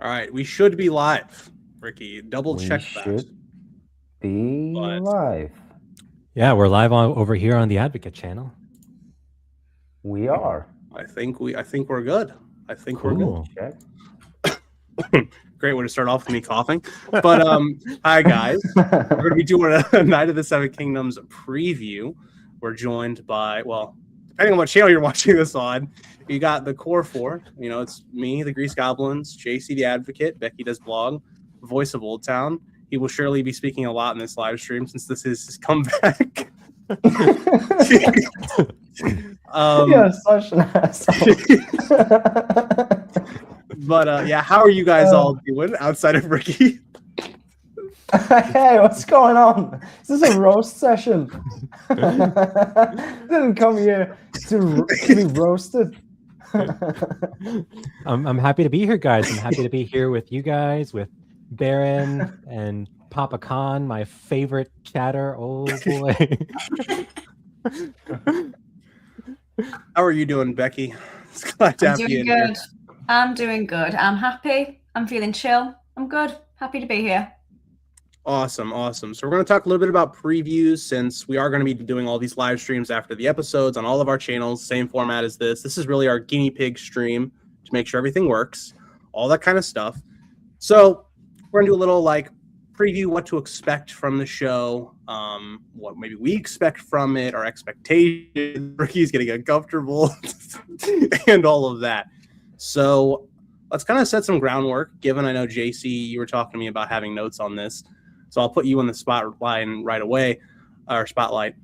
All right, we should be live, Ricky. Double We check that. should be But- live. Yeah, we're live over here on the Advocate channel. We are. I think we're good. I think Cool. Check. we're good. Great way to start off with me coughing. But hi guys. We're gonna be doing a Night of the Seven Kingdoms preview. We're joined by, well, depending on what channel you're watching this on, you got the core four. You know, it's me, the Grease Goblins, JC the Advocate, Becky does blog, voice of Old Town. He will surely be speaking a lot in this live stream since this is his comeback. You're such an asshole. But yeah, how are you guys all doing outside of Ricky? Hey, what's going on? Is this a roast session? Didn't come here to be roasted. I'm happy to be here, guys. I'm happy to be here with you guys, with Baron and Papa Khan, my favorite chatter. Oh boy. How are you doing, Becky? It's glad to I'm have you doing in good. here. I'm doing good. I'm happy. I'm feeling chill. I'm good. Happy to be here. Awesome. So we're going to talk a little bit about previews since we are going to be doing all these live streams after the episodes on all of our channels, same format as this. This is really our guinea pig stream to make sure everything works, all that kind of stuff. So we're going to do a little preview what to expect from the show, what maybe we expect from it, our expectations. Ricky's getting uncomfortable and all of that. So let's kind of set some groundwork, given I know, JC, you were talking to me about having notes on this. So I'll put you in the spotlight right away, or spotlight.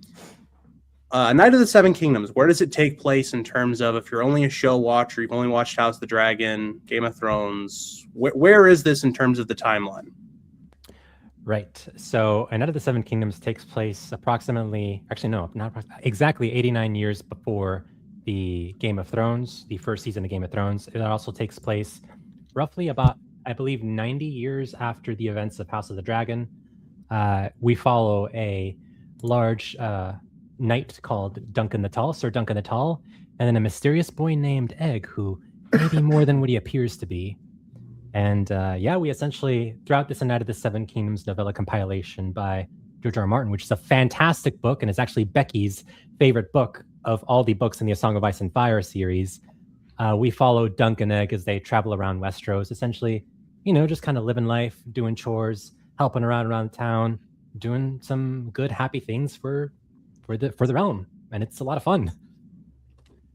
Night of the Seven Kingdoms, where does it take place in terms of if you're only a show watcher, you've only watched House of the Dragon, Game of Thrones, where is this in terms of the timeline? Right. So, Night of the Seven Kingdoms takes place approximately, actually, no, not exactly 89 years before the Game of Thrones, the first season of Game of Thrones. It also takes place roughly about, I believe, 90 years after the events of House of the Dragon. We follow a large knight called Duncan the Tall, Sir Duncan the Tall, and then a mysterious boy named Egg, who may be more than what he appears to be. And yeah, we essentially, throughout this Night of the Seven Kingdoms novella compilation by George R. R. Martin, which is a fantastic book and is actually Becky's favorite book of all the books in the A Song of Ice and Fire series, we follow Dunk and Egg as they travel around Westeros, essentially, you know, just kind of living life, doing chores, helping around town, doing some good, happy things for the realm, and it's a lot of fun.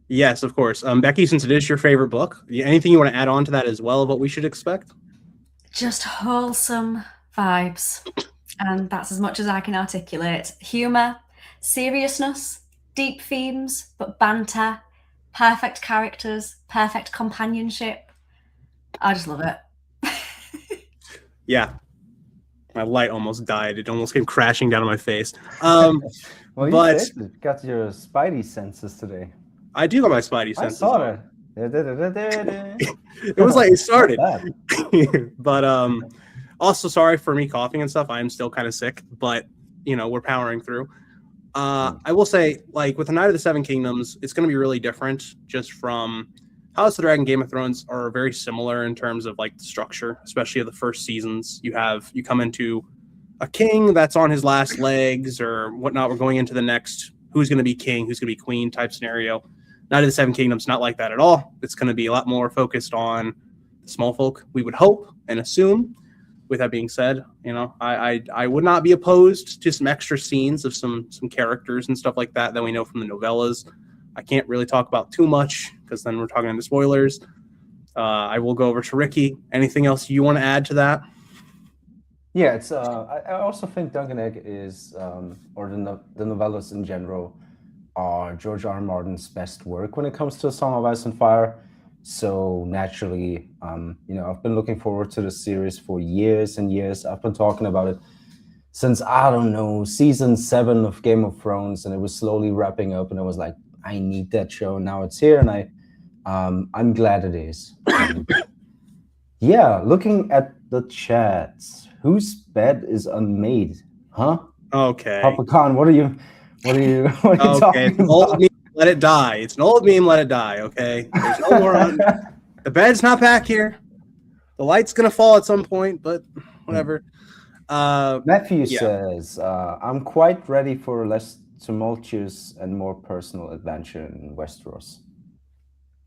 Yes, of course. Becky, since it is your favorite book, anything you want to add on to that as well of what we should expect? Just wholesome vibes. And that's as much as I can articulate. Humor, seriousness, deep themes, but banter, perfect characters, perfect companionship. I just love it. Yeah. My light almost died. It almost came crashing down on my face. Well, you But- got your spidey senses today. I do got my spidey I senses. saw on. that. It was like it started. Not bad. But also sorry for me coughing and stuff. I am still kind of sick, but you know, we're powering through. I will say, with the Night of the Seven Kingdoms, it's going to be really different just from House of the Dragon, Game of Thrones are very similar in terms of the structure, especially of the first seasons. You come into a king that's on his last legs or whatnot. We're going into the next, who's going to be king, who's going to be queen type scenario. Night of the Seven Kingdoms, not like that at all. It's going to be a lot more focused on small folk, we would hope and assume. With that being said, you know, I would not be opposed to some extra scenes of some characters and stuff like that we know from the novellas. I can't really talk about too much because then we're talking into spoilers. I will go over to Ricky. Anything else you want to add to that? Yeah, it's. I also think Dunk and Egg is, or the novellas in general, are George R. R. Martin's best work when it comes to A Song of Ice and Fire. So naturally, you know, I've been looking forward to the series for years and years. I've been talking about it since, I don't know, season 7 of Game of Thrones, and it was slowly wrapping up, and I was like, I need that show. Now it's here, and I'm glad it is. Yeah, looking at the chats, whose bed is unmade? Huh? Okay. Papa Khan, what are you Okay, talking it's an old about? meme, let it die. It's an old meme, let it die, okay? There's no more on. The bed's not back here. The light's gonna fall at some point, but whatever. Matthew yeah. says, I'm quite ready for a less tumultuous and more personal adventure in Westeros.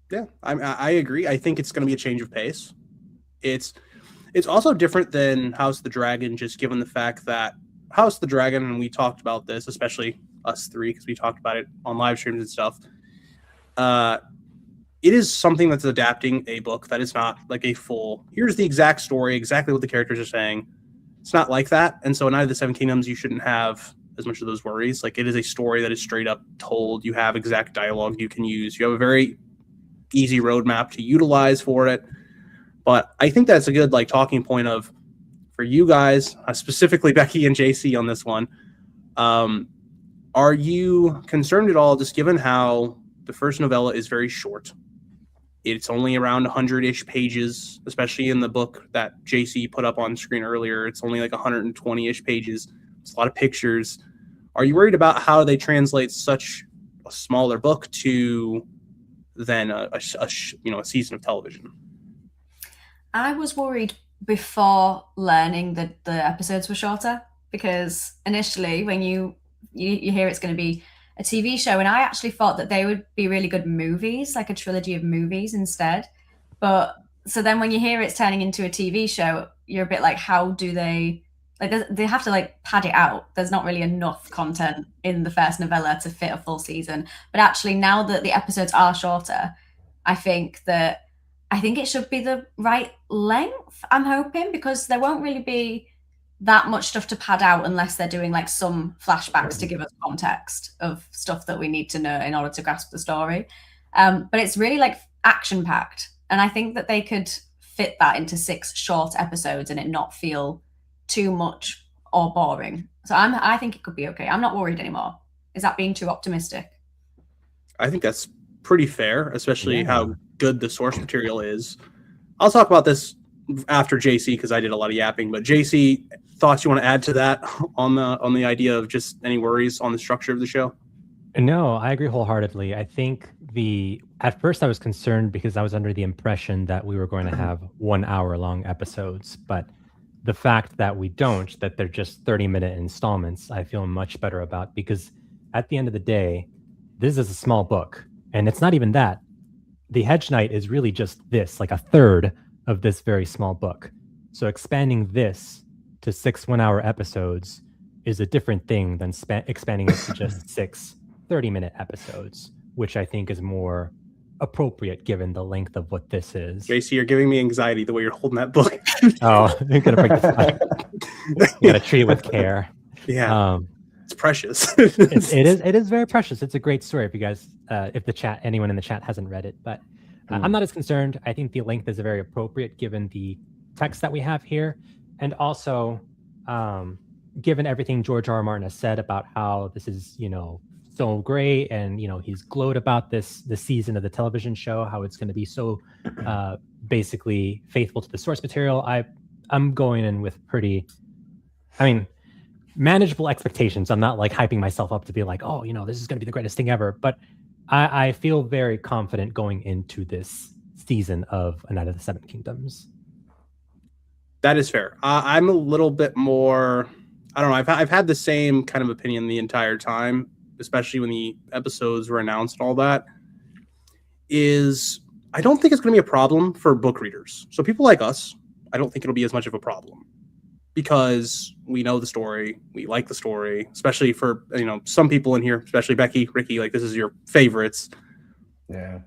Yeah, I agree. I think it's going to be a change of pace. It's also different than House of the Dragon, just given the fact that House of the Dragon, and we talked about this, especially us three, because we talked about it on live streams and stuff. It is something that's adapting a book that is not like a full, here's the exact story, exactly what the characters are saying. It's not like that. And so in Night of the Seven Kingdoms, you shouldn't have as much of those worries. Like, it is a story that is straight up told. You have exact dialogue you can use. You have a very easy roadmap to utilize for it. But I think that's a good like talking point of, for you guys, specifically Becky and JC on this one, are you concerned at all, just given how the first novella is very short? It's only around 100-ish pages, especially in the book that JC put up on screen earlier. It's only like 120-ish pages. It's a lot of pictures. Are you worried about how they translate such a smaller book to then a season of television? I was worried before learning that the episodes were shorter, because initially when you hear it's going to be a TV show, and I actually thought that they would be really good movies, like a trilogy of movies instead. But so then when you hear it's turning into a TV show, you're a bit like, how do they they have to like pad it out. There's not really enough content in the first novella to fit a full season. But actually, now that the episodes are shorter, I think it should be the right length, I'm hoping, because there won't really be that much stuff to pad out unless they're doing like some flashbacks to give us context of stuff that we need to know in order to grasp the story. But it's really like action packed. And I think that they could fit that into 6 short episodes and it not feel too much or boring. So I think it could be okay. I'm not worried anymore. Is that being too optimistic? I think that's pretty fair, especially how good the source material is. I'll talk about this after JC because I did a lot of yapping. But JC, thoughts you want to add to that on the idea of just any worries on the structure of the show? No, I agree wholeheartedly. I think at first I was concerned because I was under the impression that we were going to have 1 hour long episodes, but the fact that we don't, that they're just 30-minute installments, I feel much better about, because at the end of the day, this is a small book, and it's not even that. The Hedge Knight is really just this, like a third of this very small book. So expanding this to 6 1-hour episodes is a different thing than expanding it to just 6 30-minute episodes, which I think is more appropriate given the length of what this is. JC, you're giving me anxiety the way you're holding that book. Oh, you're gonna break the file. You gotta treat it with care. Yeah, it's precious. It is very precious. It's a great story. If you guys, anyone in the chat hasn't read it, but I'm not as concerned. I think the length is very appropriate given the text that we have here, and also given everything George R. R. Martin has said about how this is, so great, and he's glowed about this season of the television show, how it's going to be so basically faithful to the source material. I'm going in with manageable expectations. I'm not like hyping myself up to be like, oh, this is going to be the greatest thing ever, but I feel very confident going into this season of A Night of the Seven Kingdoms. That is fair. I'm a little bit more, I don't know, I've had the same kind of opinion the entire time, especially when the episodes were announced and all that, is I don't think it's going to be a problem for book readers. So people like us, I don't think it'll be as much of a problem because we know the story. We like the story, especially for, some people in here, especially Becky, Ricky, like this is your favorites. Yeah.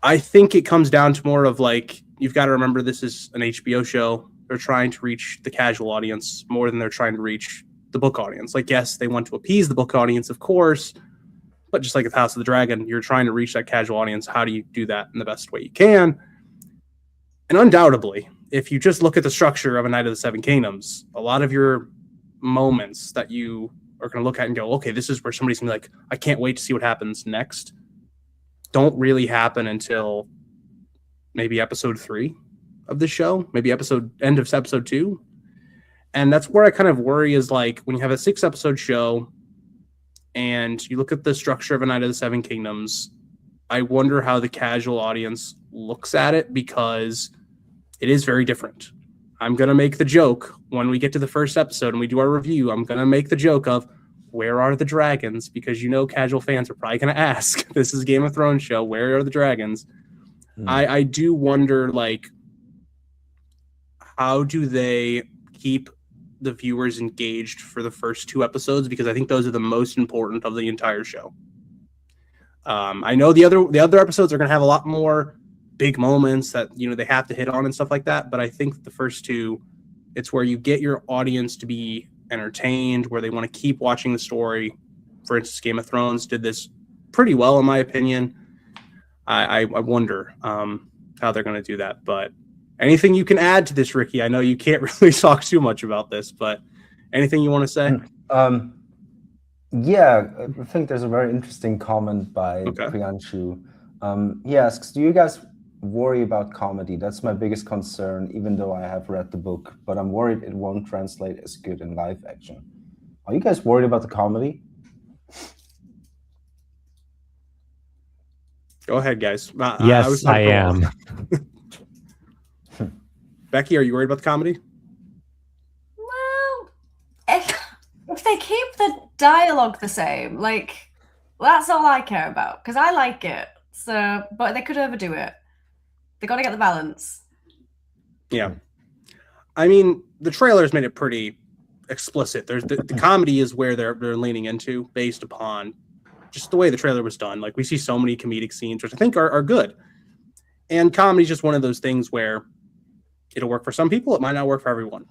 I think it comes down to more of like, you've got to remember this is an HBO show. They're trying to reach the casual audience more than they're trying to reach the book audience. Like, yes, they want to appease the book audience, of course, but just like with House of the Dragon, you're trying to reach that casual audience. How do you do that in the best way you can? And undoubtedly, if you just look at the structure of A Night of the Seven Kingdoms, a lot of your moments that you are going to look at and go, okay, this is where somebody's going to be like, I can't wait to see what happens next, don't really happen until maybe episode 3 of the show, maybe end of episode 2. And that's where I kind of worry is like when you have a 6-episode show and you look at the structure of A Night of the Seven Kingdoms, I wonder how the casual audience looks at it, because it is very different. I'm going to make the joke when we get to the first episode and we do our review. I'm going to make the joke of, where are the dragons? Because casual fans are probably going to ask. This is a Game of Thrones show. Where are the dragons? I do wonder, like, how do they keep the viewers engaged for the first 2 episodes? Because I think those are the most important of the entire show. I know the other episodes are going to have a lot more big moments that they have to hit on and stuff like that, but I think the first 2, it's where you get your audience to be entertained, where they want to keep watching the story. For instance, Game of Thrones did this pretty well, in my opinion. I wonder how they're going to do that. But anything you can add to this, Ricky? I know you can't really talk too much about this, but anything you want to say? Yeah, I think there's a very interesting comment by Priyanshu. He asks, do you guys worry about comedy? That's my biggest concern, even though I have read the book, but I'm worried it won't translate as good in live action. Are you guys worried about the comedy? Go ahead, guys. Yes, I am. Becky, are you worried about the comedy? Well, if they keep the dialogue the same, like, that's all I care about, because I like it. So, but they could overdo it. They got to get the balance. Yeah. I mean, the trailers made it pretty explicit. There's the comedy is where they're leaning into, based upon just the way the trailer was done. Like, we see so many comedic scenes, which I think are good. And comedy is just one of those things where it'll work for some people, it might not work for everyone.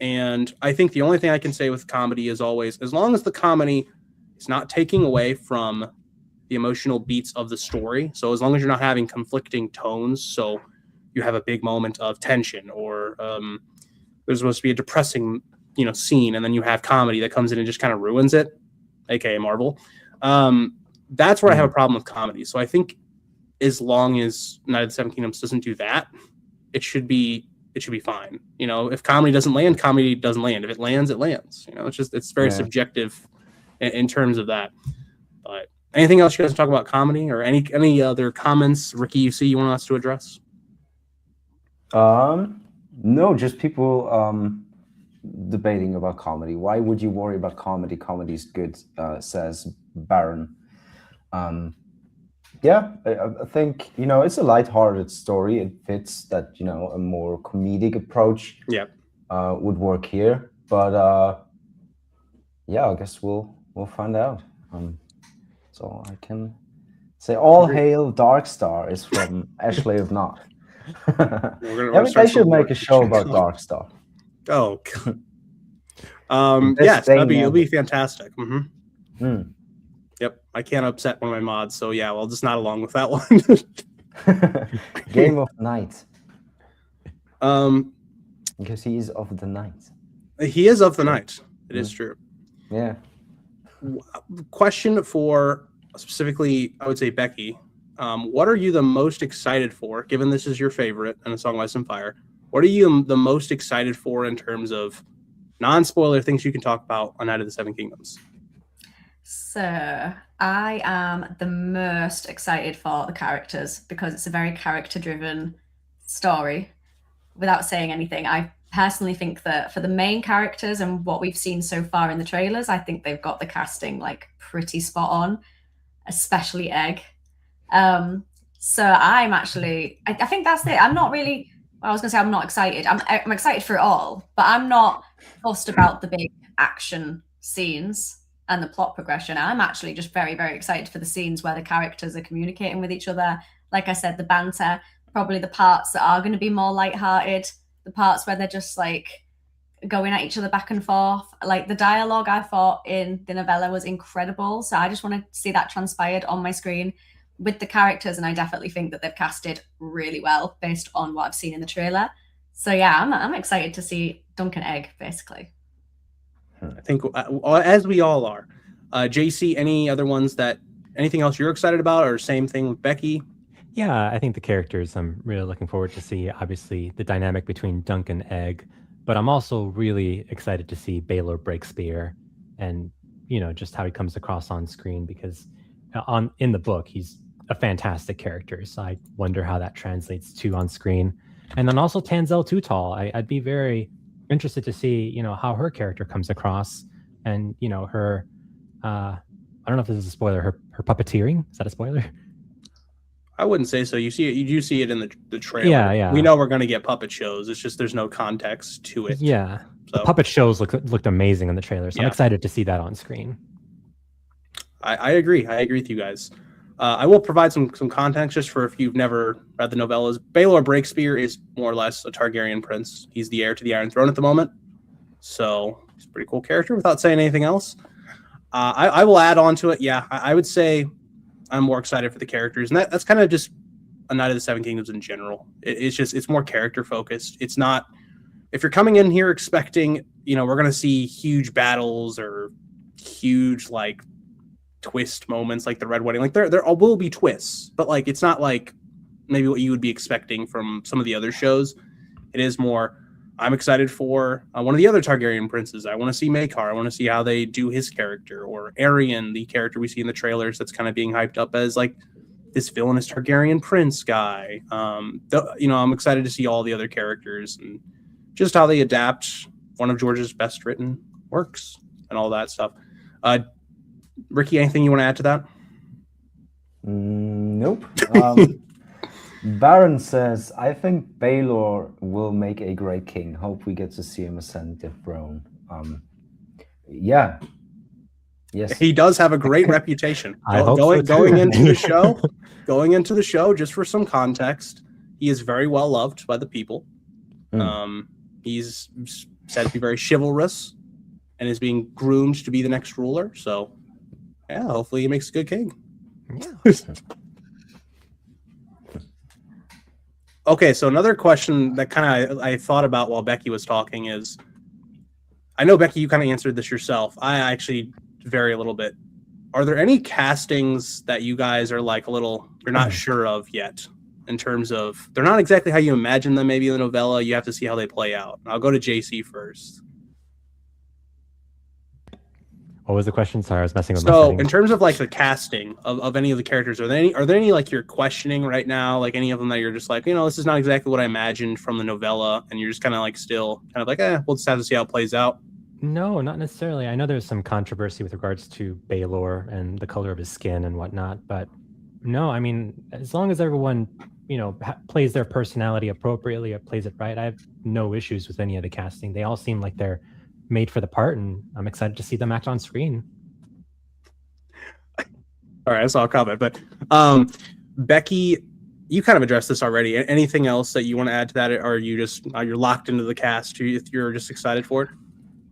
And I think the only thing I can say with comedy is always, as long as the comedy is not taking away from the emotional beats of the story. So as long as you're not having conflicting tones, so you have a big moment of tension, or there's supposed to be a depressing, scene, and then you have comedy that comes in and just kind of ruins it, aka Marvel. That's where I have a problem with comedy. So I think as long as Night of the Seven Kingdoms doesn't do that, it should be fine. If comedy doesn't land, comedy doesn't land. If it lands, it lands. It's very subjective in terms of that. But anything else you guys talk about comedy, or any other comments, Ricky, you want us to address? No, just people debating about comedy. Why would you worry about comedy? Comedy's good, says Baron. Yeah, I think, it's a lighthearted story. It fits that, a more comedic approach would work here. But I guess we'll find out. So I can say, all hail Darkstar is from Ashley of Knot. They should make a show about Darkstar. Oh, yes, it'll be fantastic. Yep, I can't upset one of my mods, so yeah, well, just not along with that one. Game of Night. Because he is of the night. He is of the night. It is true. Yeah. Question for specifically, I would say Becky. What are you the most excited for, given this is your favorite and A Song of Ice and Fire? What are you the most excited for in terms of non-spoiler things you can talk about on Night of the Seven Kingdoms? So I am the most excited for the characters, because it's a very character-driven story. Without saying anything, I personally think that for the main characters and what we've seen so far in the trailers, I think they've got the casting like pretty spot on, especially Egg. So I'm actually, I think that's it. I'm not really, I was gonna say I'm not excited. I'm excited for it all, but I'm not fussed about the big action scenes and the plot progression. I'm actually just very, very excited for the scenes where the characters are communicating with each other. Like I said, the banter, probably the parts that are going to be more lighthearted, the parts where they're just like going at each other back and forth. Like the dialogue I thought in the novella was incredible. So I just want to see that transpired on my screen with the characters. And I definitely think that they've casted really well based on what I've seen in the trailer. So yeah, I'm excited to see Duncan Egg, basically. I think as we all are. JC, anything else you're excited about, or same thing with Becky? Yeah, I think the characters I'm really looking forward to see, obviously the dynamic between Dunk and Egg, but I'm also really excited to see Baelor Breakspear and, just how he comes across on screen, because in the book, he's a fantastic character. So I wonder how that translates to on screen. And then also Tanzel Tutal. I'd be very interested to see, how her character comes across, and her. I don't know if this is a spoiler. Her puppeteering, is that a spoiler? I wouldn't say so. You do see it in the trailer. Yeah. We know we're going to get puppet shows. It's just there's no context to it. Yeah. So, the puppet shows looked amazing in the trailer, so I'm excited to see that on screen. I agree. I agree with you guys. I will provide some context just for if you've never read the novellas. Baelor Breakspear is more or less a Targaryen prince. He's the heir to the Iron Throne at the moment. So he's a pretty cool character without saying anything else. I will add on to it. Yeah, I would say I'm more excited for the characters. And that's kind of just a Knight of the Seven Kingdoms in general. It's more character focused. It's not, if you're coming in here expecting, we're going to see huge battles or huge like twist moments like the Red Wedding. Like there will be twists, but like it's not like maybe what you would be expecting from some of the other shows. It is more, I'm excited for one of the other Targaryen princes. I want to see Maekar. I want to see how they do his character, or Aerion, the character we see in the trailers that's kind of being hyped up as like this villainous Targaryen prince guy. I'm excited to see all the other characters and just how they adapt one of George's best written works and all that stuff. Ricky, anything you want to add to that? Nope. Baron says, I think Baelor will make a great king. Hope we get to see him ascend the throne. Yeah. Yes. He does have a great reputation. Going into the show, just for some context, he is very well loved by the people. He's said to be very chivalrous and is being groomed to be the next ruler. So, yeah, hopefully he makes a good king. Yeah. Okay, so another question that kind of I thought about while Becky was talking is, I know, Becky, you kind of answered this yourself. I actually vary a little bit. Are there any castings that you guys are like you're not sure of yet, in terms of they're not exactly how you imagine them maybe in the novella? You have to see how they play out. I'll go to JC first. What was the question? Sorry, I was messing with my So settings. in terms of like the casting of any of the characters, are there any like you're questioning right now? Like any of them that you're just like, this is not exactly what I imagined from the novella, and you're just kind of like still kind of like, we'll just have to see how it plays out? No, not necessarily. I know there's some controversy with regards to Baelor and the color of his skin and whatnot, but no, I mean, as long as everyone, plays their personality appropriately or plays it right, I have no issues with any of the casting. They all seem like they're made for the part, and I'm excited to see them act on screen. All right, I saw a comment, but Becky, you kind of addressed this already. Anything else that you want to add to that, or are you just you're locked into the cast? You're just excited for it?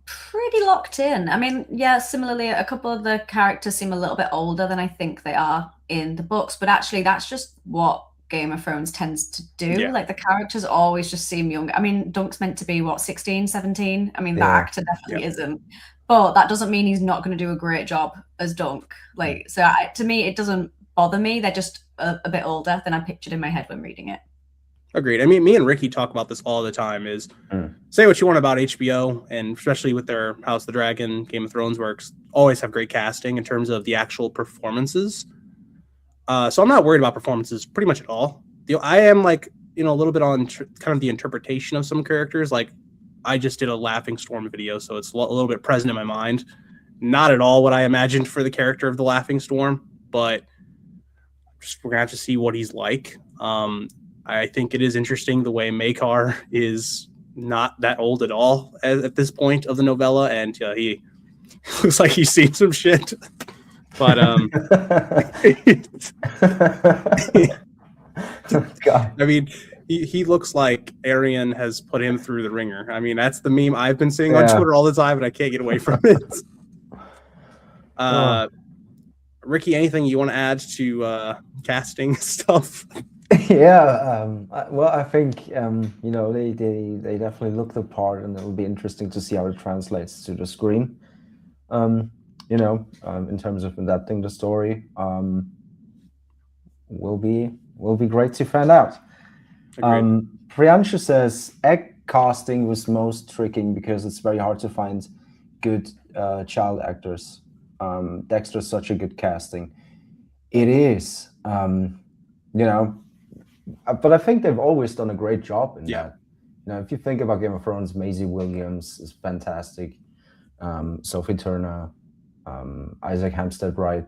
Pretty locked in. I mean, yeah, similarly, a couple of the characters seem a little bit older than I think they are in the books, but actually that's just what Game of Thrones tends to do. Yeah. Like the characters always just seem young. I mean, Dunk's meant to be 16, 17. I mean, that actor definitely isn't, but that doesn't mean he's not going to do a great job as Dunk. Like, so to me, it doesn't bother me. They're just a bit older than I pictured in my head when reading it. Agreed. I mean, me and Ricky talk about this all the time. Is say what you want about HBO, and especially with their House of the Dragon, Game of Thrones works, always have great casting in terms of the actual performances. So I'm not worried about performances pretty much at all. I am like, a little bit on kind of the interpretation of some characters. Like I just did a Laughing Storm video, so it's a little bit present in my mind. Not at all what I imagined for the character of the Laughing Storm, but we're gonna have to see what he's like. I think it is interesting the way Maekar is not that old at all at this point of the novella, and he looks like he's seen some shit. But I mean, he looks like Aerion has put him through the ringer. I mean, that's the meme I've been seeing on Twitter all the time, and I can't get away from it. Ricky, anything you want to add to casting stuff? Yeah, well, I think they definitely look the part, and it will be interesting to see how it translates to the screen. In terms of adapting the story, will be great to find out. Priyanshu says egg casting was most tricking because it's very hard to find good child actors. Dexter's such a good casting. It is, But I think they've always done a great job in Yeah. that. If you think about Game of Thrones, Maisie Williams is fantastic. Sophie Turner, Isaac Hampstead Wright.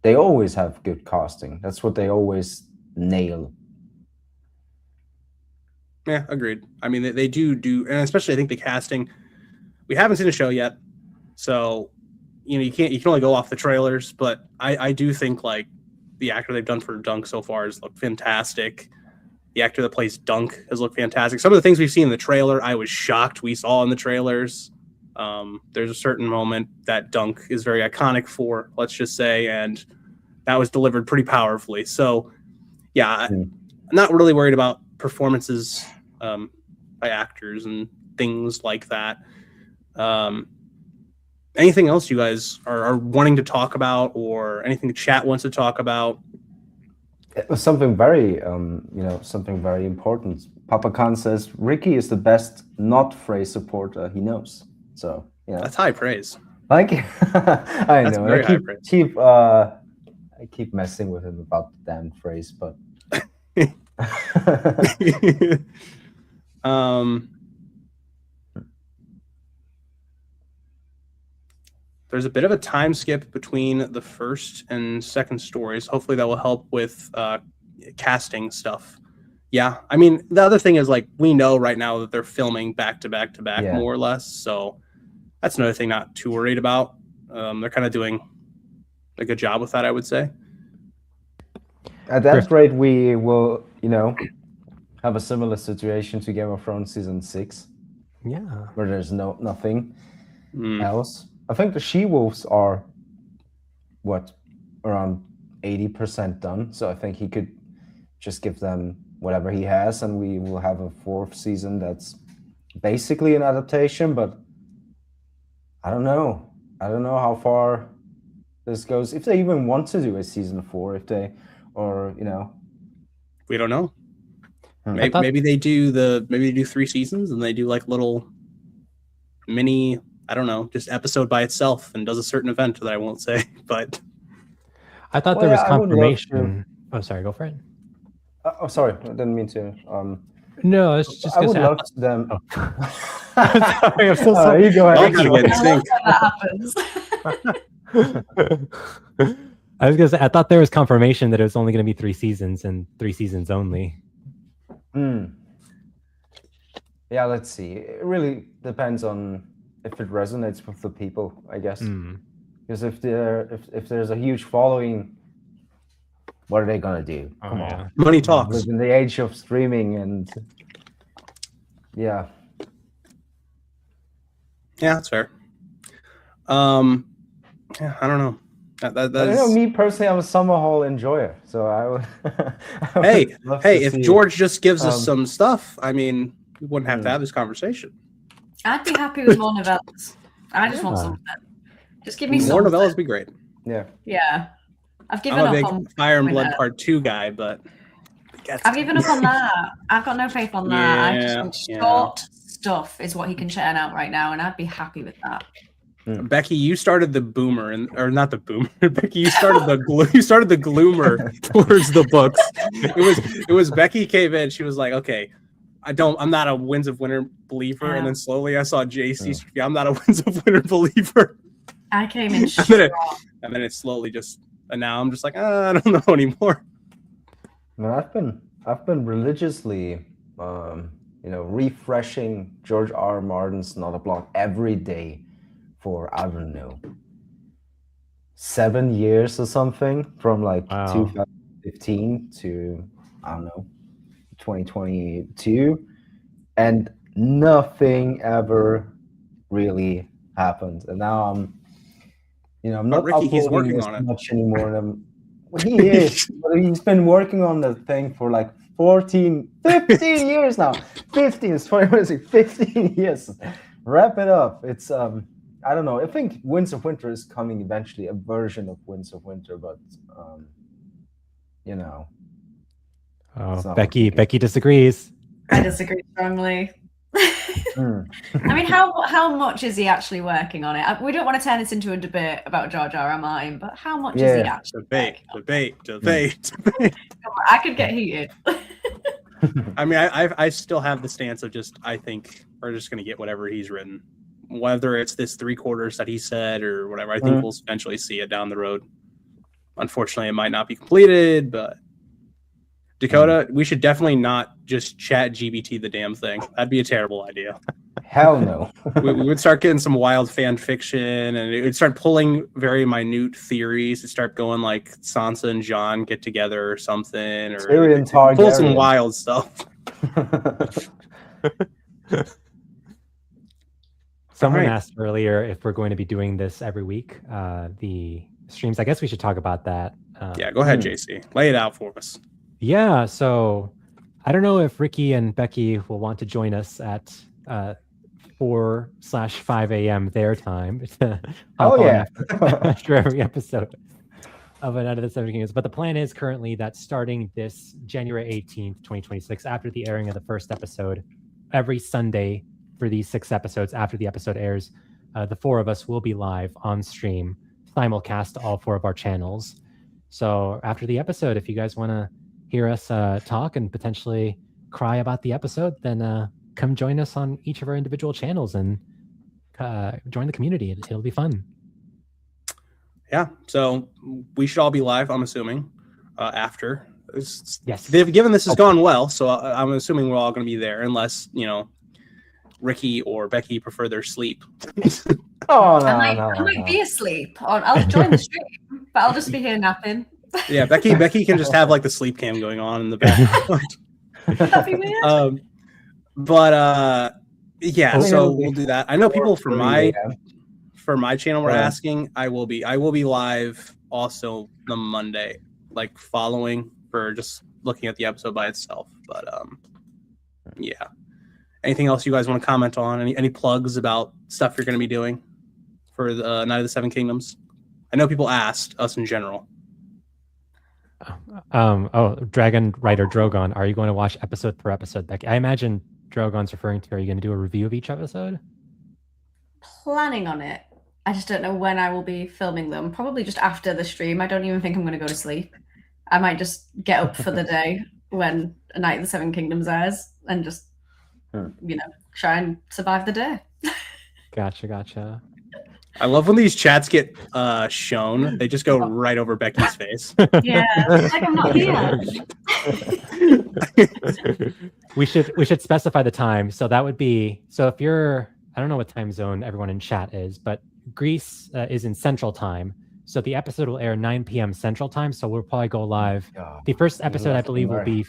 They always have good casting. That's what they always nail. Yeah, agreed. I mean, they do, and especially I think the casting. We haven't seen a show yet, so you can only go off the trailers. But I do think like the actor they've done for Dunk so far has looked fantastic. The actor that plays Dunk has looked fantastic. Some of the things we've seen in the trailer, I was shocked we saw in the trailers. There's a certain moment that Dunk is very iconic for, let's just say, and that was delivered pretty powerfully. So, yeah, I'm not really worried about performances by actors and things like that. Anything else you guys are wanting to talk about, or anything the chat wants to talk about? It was something very, something very important. Papa Khan says Ricky is the best not Frey supporter he knows. So that's high praise. Thank you. I know. Very high praise. I keep messing with him about the damn phrase, but there's a bit of a time skip between the first and second stories. Hopefully that will help with casting stuff. Yeah, I mean, the other thing is, like, we know right now that they're filming back to back to back, more or less. So that's another thing not too worried about. They're kind of doing a good job with that, I would say. At that rate, we will, have a similar situation to Game of Thrones season 6. Yeah. Where there's nothing else. I think the She-Wolves are, around 80% done. So I think he could just give them whatever he has, and we will have a 4th season that's basically an adaptation, but I don't know. I don't know how far this goes. If they even want to do a season 4, we don't know. Maybe they do 3 seasons and they do like little mini, I don't know, just episode by itself and does a certain event that I won't say, but I thought there was confirmation. Oh, sorry, go for it. Sorry, I didn't mean to. No, it's just. I would love them. Oh. Sorry, I'm so sorry. You go ahead. I was gonna say, I thought there was confirmation that it was only going to be 3 seasons and 3 seasons only. Yeah, let's see. It really depends on if it resonates with the people, I guess. Because if there's a huge following, what are they gonna do? Come on, money talks. In the age of streaming, and yeah, that's fair. I don't know. That's... me personally, I'm a summer hall enjoyer, so I would. If George just gives us some stuff, I mean, we wouldn't have to have this conversation. I'd be happy with more novellas. I just want something. Just give me more something. novellas. Be great. Yeah. I've given I'm up a big on Fire and Blood Part 2 guy, but I've given up on that. I've got no faith on that. I just think short stuff is what he can churn out right now, and I'd be happy with that. Becky, you started the boomer, or not the boomer. Becky, you started the gloomer towards the books. It was Becky came in. She was like, "Okay, I'm not a Winds of Winter believer," and then slowly I saw JC. Yeah, I'm not a Winds of Winter believer. I came in and then it slowly just, and now I'm just like, I don't know anymore. Man, I've been religiously, refreshing George R. Martin's Not a Block every day for, I don't know, 7 years or something, from 2015 to, I don't know, 2022, and nothing ever really happened. And now I'm not uploading as much anymore. And he is, but he's been working on the thing for 15 years now. 15 years. Wrap it up. It's I don't know. I think Winds of Winter is coming eventually, a version of Winds of Winter, but Becky disagrees. I disagree strongly. I mean, how much is he actually working on it? We don't want to turn this into a debate about George R. R. Martin, but how much is he actually debate? Come on, I could get heated. I mean, I still have the stance of I think we're just going to get whatever he's written, whether it's this 3/4 that he said or whatever. I think we'll eventually see it down the road. Unfortunately, it might not be completed, but Dakota, we should definitely not just chat GBT the damn thing. That'd be a terrible idea. Hell no. we would start getting some wild fan fiction, and it would start pulling very minute theories. It'd start going like Sansa and Jon get together or something, or Tyrion pull some Targaryen. wild stuff. Someone Alright. asked earlier if we're going to be doing this every week. The streams. I guess we should talk about that. Yeah, go ahead, JC. Lay it out for us. Yeah. So I don't know if Ricky and Becky will want to join us at 4/5 a.m. their time. Oh yeah. After every episode of A Night of the Seven Kingdoms. But the plan is currently that starting this January 18th, 2026, after the airing of the first episode, every Sunday for these 6 episodes after the episode airs, the 4 of us will be live on stream, simulcast all 4 of our channels. So after the episode, if you guys want to hear us talk and potentially cry about the episode, then come join us on each of our individual channels and join the community. It'll be fun. Yeah, so we should all be live, I'm assuming, after. Yes. Given this has gone well, so I'm assuming we're all going to be there, unless, Ricky or Becky prefer their sleep. Oh no, I no, might no. be asleep. I'll join the stream, but I'll just be here napping. Yeah, Becky can just have like the sleep cam going on in the background. That'd be weird. Yeah, so we'll do that. I know people for 4:30 my channel were Yeah. asking. I will be live also the Monday, like following for just looking at the episode by itself. But yeah. Anything else you guys want to comment on? Any plugs about stuff you're going to be doing for the Night of the Seven Kingdoms? I know people asked us in general. Dragon Rider Drogon, are you going to watch episode per episode, Becky? I imagine Drogon's referring to, are you going to do a review of each episode? Planning on it. I just don't know when I will be filming them. Probably just after the stream. I don't even think I'm going to go to sleep. I might just get up for the day when A Night of the Seven Kingdoms airs and just, try and survive the day. Gotcha. I love when these chats get shown. They just go right over Becky's face. Yeah, it's like I'm not here. we should specify the time. So that would be, so if you're, I don't know what time zone everyone in chat is, but Greece is in Central Time. So the episode will air 9 p.m. Central Time. So we'll probably go live. The first episode, I believe, will be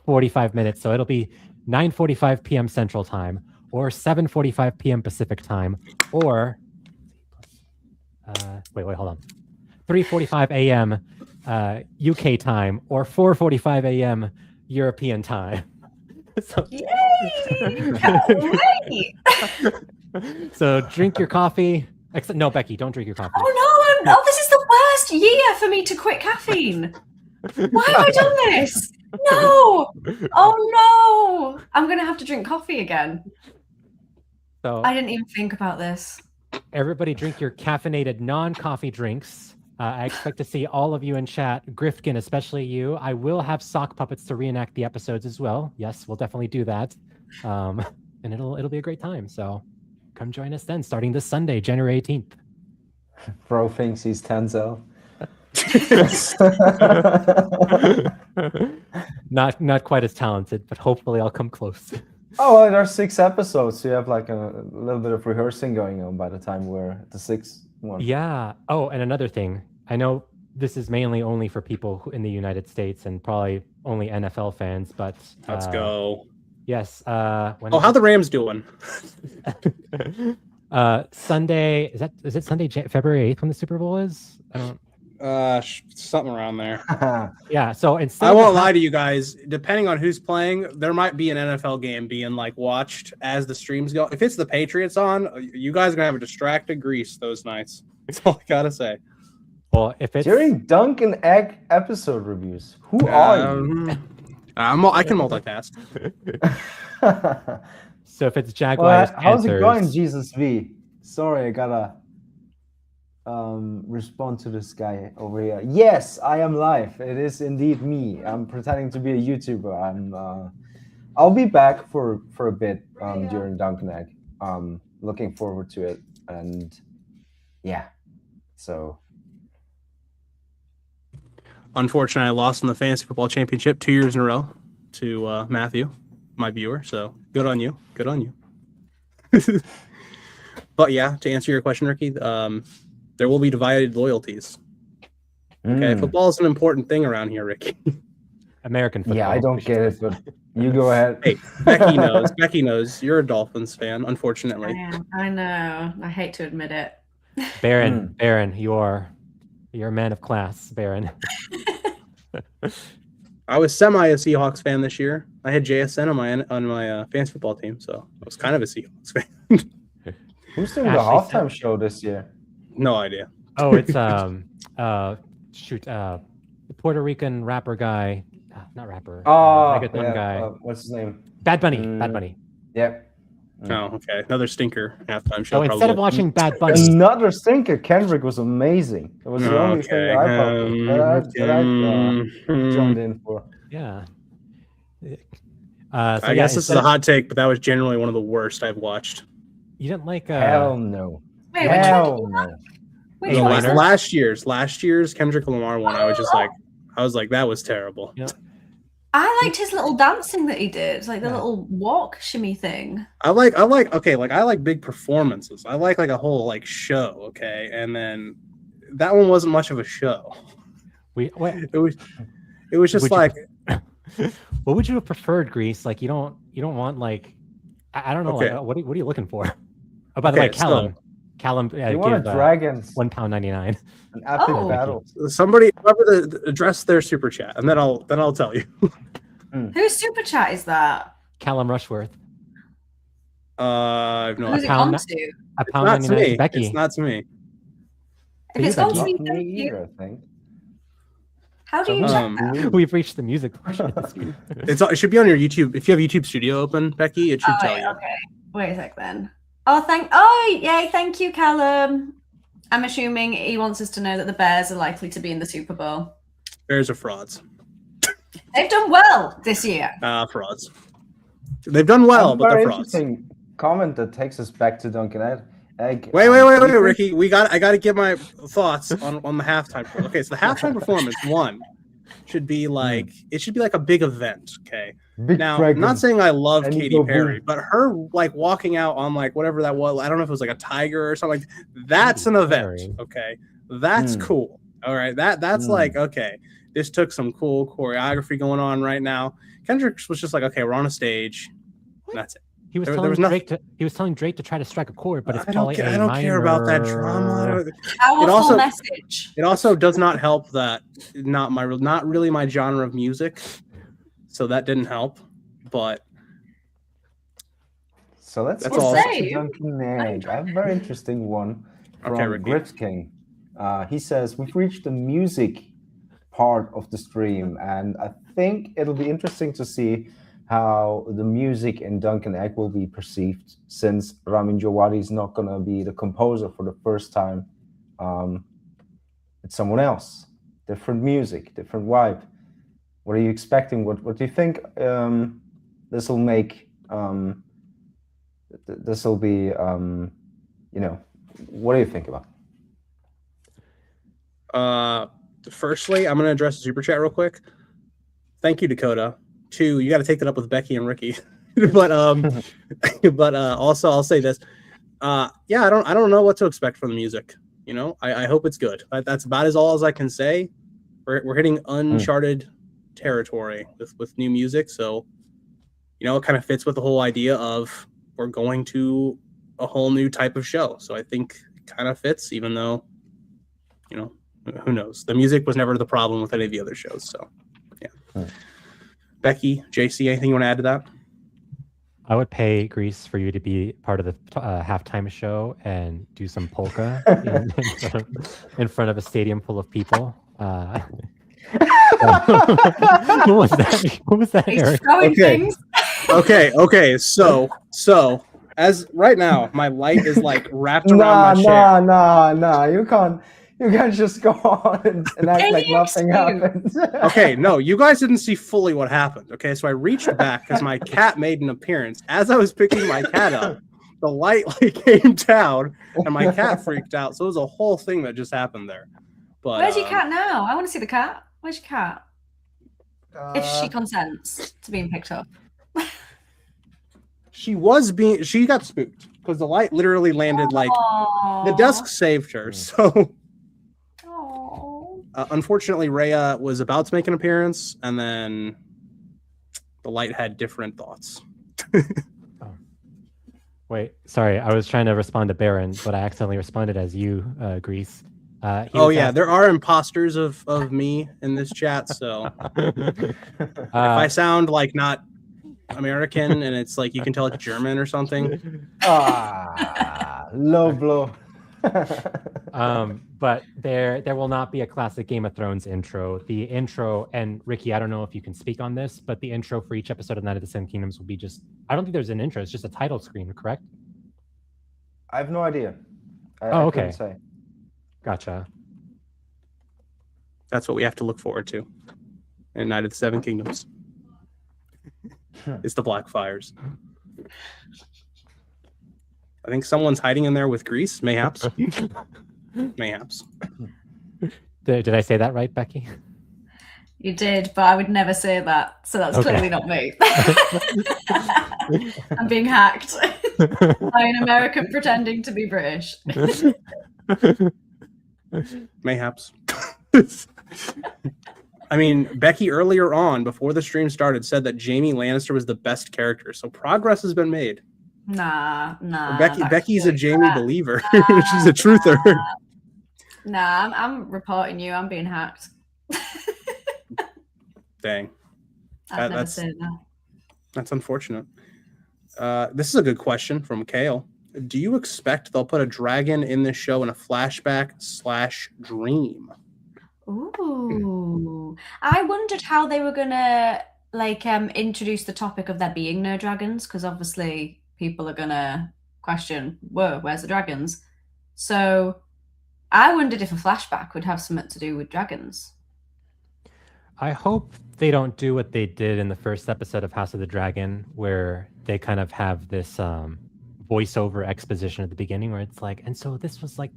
45 minutes. So it'll be 9:45 p.m. Central Time, or 7:45 p.m. Pacific Time, or hold on, 3:45 a.m. UK time, or 4:45 a.m. European time. So, Yay! Can't wait! so drink your coffee. No, Becky, don't drink your coffee. Oh no! This is the worst year for me to quit caffeine. Why have I done this? No! Oh no! I'm gonna have to drink coffee again. So I didn't even think about this. everybody drink your caffeinated non-coffee drinks. I expect to see all of you in chat, Grifkin, especially you. I will have sock puppets to reenact the episodes as well. Yes, we'll definitely do that. And it'll be a great time. So come join us then, starting this Sunday, January 18th. Bro thinks he's Tenzo. Not quite as talented, but hopefully I'll come close. Oh, well, there are 6 episodes, so you have like a little bit of rehearsing going on by the time we're at the 6th one. Yeah. Oh, and another thing. I know this is mainly only for people in the United States and probably only NFL fans, but Let's go. Yes. How the Rams doing? Sunday, is it Sunday, February 8th when the Super Bowl is? I don't. Something around there. Yeah. So instead, I won't lie to you guys. Depending on who's playing, there might be an NFL game being like watched as the streams go. If it's the Patriots on, you guys are gonna have a distracted Greece those nights. That's all I gotta say. Well, if it's During Dunk and Egg episode reviews, who are you? I can multitask. so if it's Jaguars, Well, how's it Panthers, going, Jesus V? Sorry, I gotta respond to this guy over here. Yes, I am live. It is indeed me. I'm pretending to be a YouTuber. I'll be back for a bit during Duncan Egg. Looking forward to it, and yeah. So, Unfortunately, I lost in the fantasy football championship 2 years in a row to Matthew, my viewer. So good on you. Good on you. But yeah, to answer your question, Ricky, there will be divided loyalties. Okay, football is an important thing around here, Ricky. American football. Yeah, I don't get it, but you go ahead. Hey, Becky knows. Becky knows. You're a Dolphins fan, unfortunately. I am. I know. I hate to admit it. Baron, you're a man of class, Baron. I was semi a Seahawks fan this year. I had JSN on my fantasy football team, so I was kind of a Seahawks fan. Who's doing the halftime show this year? No idea. Oh, it's the Puerto Rican rapper guy, not rapper. Reggaeton guy. What's his name? Bad Bunny. Bad Bunny. Yep. Oh, okay. Another stinker halftime show. So instead of watching Bad Bunny, another stinker. Kendrick was amazing. It was the only thing I joined in for. Yeah. I guess this is a hot take, but that was generally one of the worst I've watched. You didn't like? Hell no. Wait, Hell no. which No, one? last year's Kendrick Lamar one. I was like, that was terrible. Yeah. I liked his little dancing that he did, like the little walk shimmy thing. I like big performances. I like a whole like show, okay? And then that one wasn't much of a show. It was just like what would you have preferred, Grease? Like you don't want like I don't know, Okay. like, what are you looking for? Oh, by the way, Callum You want dragons? £1.99. An epic Oh. battle. somebody address their super chat, and then I'll tell you. Whose super chat is that? Callum Rushworth. I have no Who's idea. it pound- gone to? £1.99 Not to me. Becky. It's not to me. If it's gone to Not me, me thank you. either, I think. How do you check that? We've reached the music portion of the stream. It should be on your YouTube. If you have YouTube Studio open, Becky, it should Oh, tell wait, you. okay. Wait a sec then. Yay, thank you, Callum. I'm assuming he wants us to know that the Bears are likely to be in the Super Bowl. Bears are frauds. They've done well this year. Frauds. They've done well, but Very they're frauds. interesting comment that takes us back to Duncan Egg. Wait, Ricky. I got to get my thoughts on the halftime. Okay, so the halftime performance should be like a big event. Okay. Big Now, dragon. I'm not saying I love And Katy go Perry, boom. but her like walking out on like whatever that was, I don't know if it was like a tiger or something. That's an event. Perry. Okay, that's cool. All right, that's like okay. This took some cool choreography going on right now. Kendrick was just like, okay, we're on a stage. And that's it. He was There telling was nothing- Drake to try to strike a chord, but it's I probably don't care about that drama. Powerful also- message. It also does not help that not really my genre of music, so that didn't help. But So let's That's go all. back to Say. Duncan Egg. I have a very interesting one from Okay, Ricky. Grit King. He says, we've reached the music part of the stream, and I think it'll be interesting to see how the music in Duncan Egg will be perceived, since Ramin Djawadi is not going to be the composer for the first time. It's someone else. Different music, different vibe. What are you expecting? What do you think this will make? This will be, what do you think about? Firstly, I'm going to address the super chat real quick. Thank you, Dakota. 2, you got to take that up with Becky and Ricky. but also I'll say this. I don't know what to expect from the music. You know, I hope it's good. That's about all as I can say. We're hitting uncharted territory with new music, so it kind of fits with the whole idea of we're going to a whole new type of show. So I think it kind of fits, even though, who knows? The music was never the problem with any of the other shows. So, yeah. Becky, JC, anything you want to add to that? I would pay Grease for you to be part of the halftime show and do some polka in front of a stadium full of people. What was that? What was that, He's Eric? throwing Okay. things. Okay. So As right now, my light is like wrapped around my chair. Nah. You can't just go on and act like nothing happened. Okay, no, you guys didn't see fully what happened. Okay, so I reached back because my cat made an appearance. As I was picking my cat up, the light like came down and my cat freaked out. So it was a whole thing that just happened there. But Where's your cat now? I want to see the cat. Where's your cat? If she consents to being picked up. she got spooked because the light literally landed like the desk saved her. So unfortunately, Rhea was about to make an appearance, and then the light had different thoughts. Wait, sorry. I was trying to respond to Baron, but I accidentally responded as you, Grease. There are imposters of me in this chat, so if I sound like not American and it's like you can tell it's German or something. Low blow. But there will not be a classic Game of Thrones intro. The intro, and Ricky, I don't know if you can speak on this, but the intro for each episode of Night of the Seven Kingdoms will be just, I don't think there's an intro, it's just a title screen, correct? I have no idea. I okay. couldn't say. Gotcha. That's what we have to look forward to in Night of the Seven Kingdoms. It's the Blackfyres. I think someone's hiding in there with Grease, mayhaps. Mayhaps. Did I say that right, Becky? You did, but I would never say that, so that's clearly not me. I'm being hacked by an American pretending to be British. Mayhaps. I mean, Becky earlier on, before the stream started, said that Jaime Lannister was the best character, so progress has been made. Nah. Becky's a Jaime believer. She's a truther. Nah, I'm reporting you. I'm being hacked. Dang. I've never said that. That's unfortunate. This is a good question from Kale. Do you expect they'll put a dragon in this show in a flashback/dream? Ooh. I wondered how they were gonna introduce the topic of there being no dragons, because obviously people are gonna question, whoa, where's the dragons? So I wondered if a flashback would have something to do with dragons. I hope they don't do what they did in the first episode of House of the Dragon, where they kind of have this voiceover exposition at the beginning where it's like, and so this was like,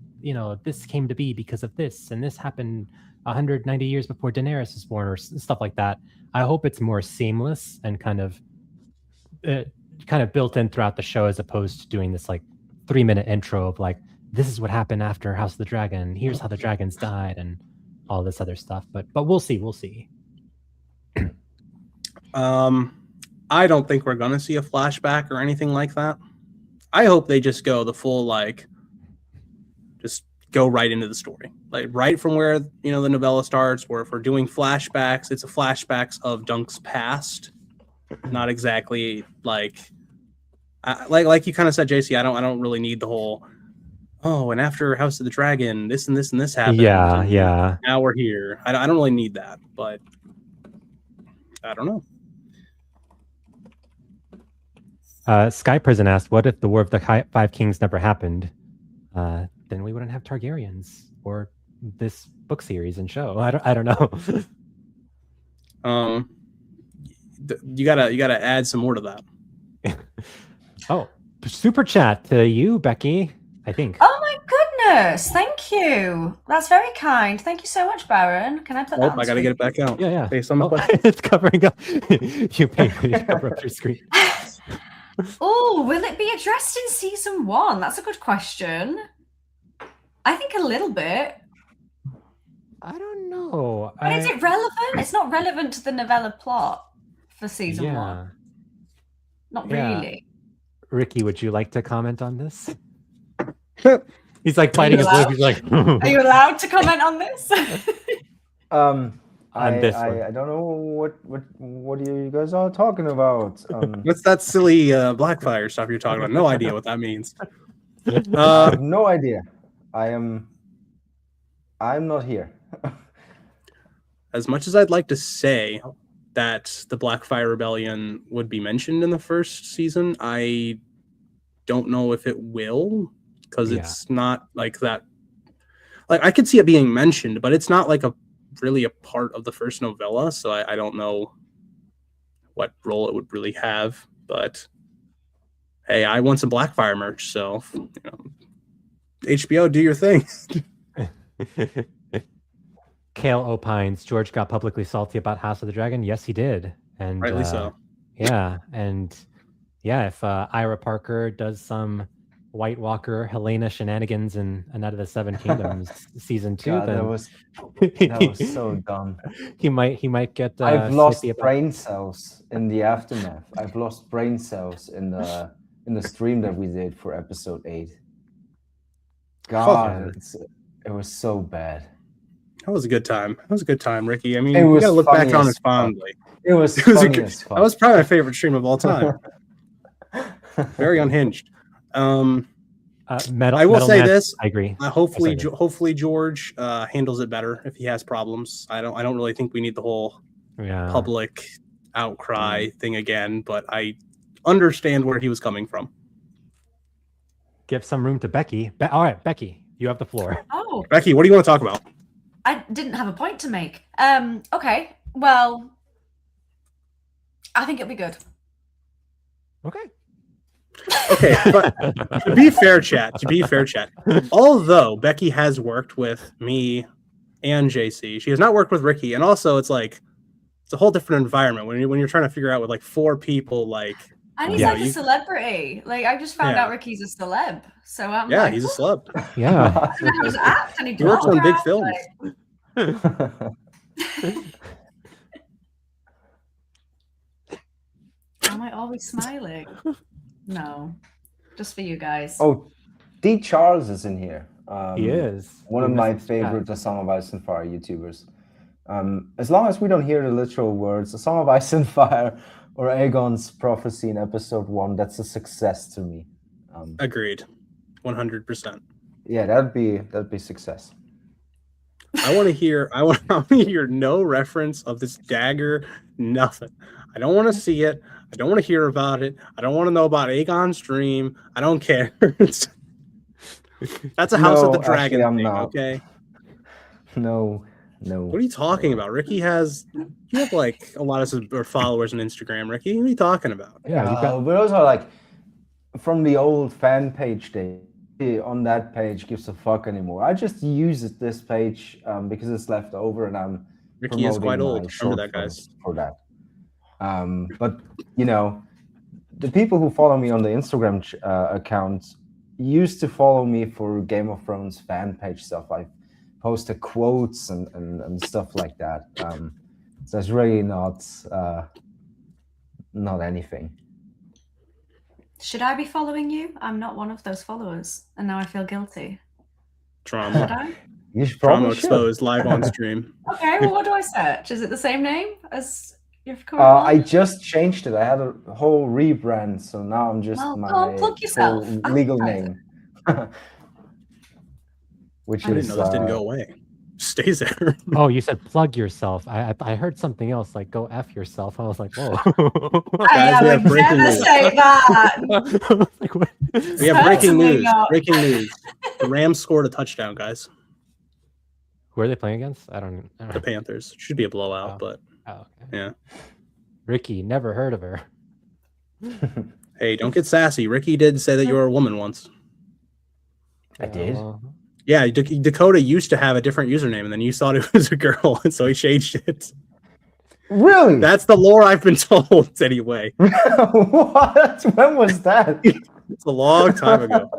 this came to be because of this, and this happened 190 years before Daenerys was born, or stuff like that. I hope it's more seamless and kind of built in throughout the show, as opposed to doing this like 3-minute intro of like, this is what happened after House of the Dragon, here's how the dragons died, and all this other stuff. But we'll see. I don't think we're gonna see a flashback or anything like that. I hope they just go the full just go right into the story, like right from where the novella starts. Where if we're doing flashbacks, it's a flashbacks of Dunk's past, not exactly like you kind of said, JC. I don't really need the whole and after House of the Dragon, this and this and this happened. Yeah. Now we're here. I don't really need that, but I don't know. Sky Prison asked, what if the War of the Five Kings never happened? Then we wouldn't have Targaryens or this book series and show. I don't know. You gotta add some more to that. Super chat to you, Becky, I think. Oh my goodness, thank you. That's very kind. Thank you so much, Baron. Can I put that on I gotta get it back out. Yeah. Based on the question. It's covering up. You pay me to cover up your screen. Oh, will it be addressed in season 1? That's a good question. I think a little bit. I don't know. But is it relevant? It's not relevant to the novella plot for season 1. Not really. Ricky, would you like to comment on this? He's like fighting his voice. He's like, are you allowed to comment on this? I don't know what you guys are talking about. What's that silly Blackfyre stuff you're talking about? No idea what that means. I have no idea. I'm not here. As much as I'd like to say that the Blackfyre Rebellion would be mentioned in the first season, I don't know if it will, because it's not like that. Like, I could see it being mentioned, but it's not like really a part of the first novella, so I don't know what role it would really have. But hey, I want some Blackfyre merch, so HBO, do your thing. Kale opines George got publicly salty about House of the Dragon. Yes, he did, and Rightly so. Yeah, and yeah, if Ira Parker does some White Walker Helena shenanigans in A Night of the Seven Kingdoms season 2, God, then that was so dumb. He might get. I've lost brain cells in the aftermath. I've lost brain cells in the stream that we did for episode 8. God, it was so bad. That was a good time. That was a good time, Ricky. I mean, you gotta look back on it fondly. It was that was probably my favorite stream of all time. Very unhinged. I will say this. I agree. Hopefully George handles it better if he has problems. I don't really think we need the whole public outcry thing again, but I understand where he was coming from. Give some room to Becky. All right, Becky, you have the floor. Oh, Becky, what do you want to talk about? I didn't have a point to make. Okay. Well, I think it'll be good. Okay, but to be fair, chat, although Becky has worked with me and JC, she has not worked with Ricky, and also it's a whole different environment when you're trying to figure out with like 4 people, and he's like a celebrity. Like, I just found out Ricky's a celeb, so I'm he's a celeb. Yeah, he works on big films. Am I always smiling? No, just for you guys. Oh, D. Charles is in here. He is one of my favorite The Song of Ice and Fire YouTubers. As long as we don't hear the literal words, The Song of Ice and Fire or Aegon's prophecy in episode 1, that's a success to me. Agreed, 100%. Yeah, that'd be success. I want to hear no reference of this dagger, nothing. I don't want to see it. I don't want to hear about it. I don't want to know about Aegon's dream. I don't care. That's a House of the Dragon thing, okay? No. What are you talking about? Ricky you have like a lot of followers on Instagram, Ricky. What are you talking about? Yeah, but those are like from the old fan page day. On that page gives a fuck anymore. I just use this page because it's left over, and Ricky is quite old. Remember that, guys. For that. But the people who follow me on the Instagram account used to follow me for Game of Thrones fan page stuff. I posted quotes and stuff like that. So it's really not anything. Should I be following you? I'm not one of those followers, and now I feel guilty. Trauma. Should I? You should probably Trauma exposed live on stream. Okay, well, what do I search? Is it the same name as your current one? I just changed it. I had a whole rebrand, so now I'm just my plug yourself. Legal name. Which I didn't know this didn't go away. Stays there. Oh, you said plug yourself. I heard something else, like go F yourself. I was like, whoa. I would never say that. Like, what? We have breaking news. Breaking news. The Rams scored a touchdown, guys. Who are they playing against? I don't know. The Panthers. Should be a blowout, but okay. Yeah. Ricky, never heard of her. Hey, don't get sassy. Ricky did say that you were a woman once. I did. Yeah, Dakota used to have a different username, and then you thought it was a girl, and so he changed it. Really? That's the lore I've been told, anyway. What? When was that? It's a long time ago.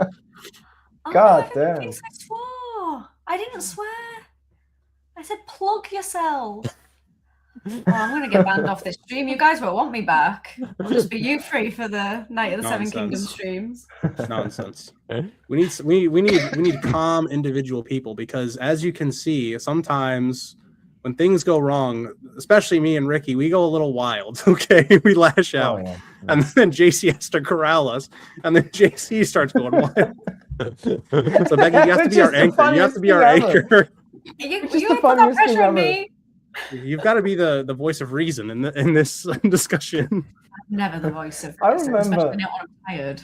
God damn. I swore. I didn't swear. I said plug yourself. Oh, I'm going to get banned off this stream. You guys won't want me back. I'll just be you free for the Night of the Seven Kingdoms streams. Nonsense. We need calm individual people, because as you can see, sometimes when things go wrong, especially me and Ricky, we go a little wild. Okay, we lash out, and then JC has to corral us, and then JC starts going wild. So Becky, you have to be our anchor. You have to be our anchor. You put that pressure on me. You've got to be the voice of reason in this discussion. I'm never the voice of I reason, remember. especially when I'm tired.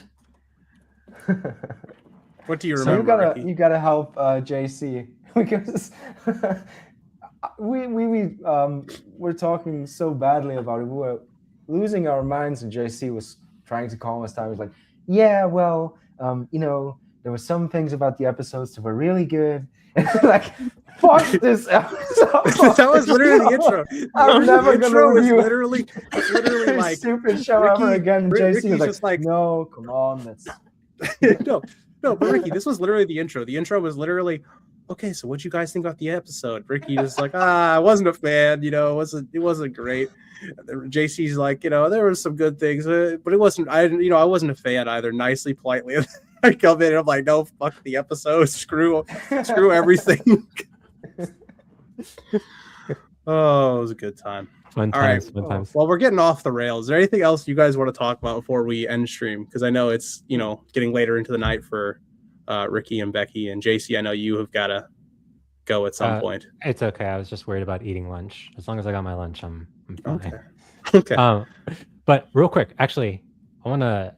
What do you So remember, Ricky? you gotta help JC because we're talking so badly about it. We were losing our minds, and JC was trying to calm us down. He was like, "Yeah, well, there were some things about the episodes that were really good." And like, fuck this episode. That was literally the intro. I'm never The gonna intro was review literally this like stupid show ever again. JC Ricky's was just like, "No, come on, that's." no, but Ricky, this was literally the intro. The intro was literally, okay, so what'd you guys think about the episode? Ricky was like, I wasn't a fan, it wasn't great. JC's like, there was some good things, but it wasn't. I wasn't a fan either. Nicely, politely, I come in and I'm like, no, fuck the episode, screw everything. Oh, it was a good time. Fun times. Well, we're getting off the rails. Is there anything else you guys want to talk about before we end stream? Because I know it's getting later into the night for Ricky and Becky and JC. I know you have got to go at some point. It's okay. I was just worried about eating lunch. As long as I got my lunch, I'm fine. Okay. But real quick, actually, I want to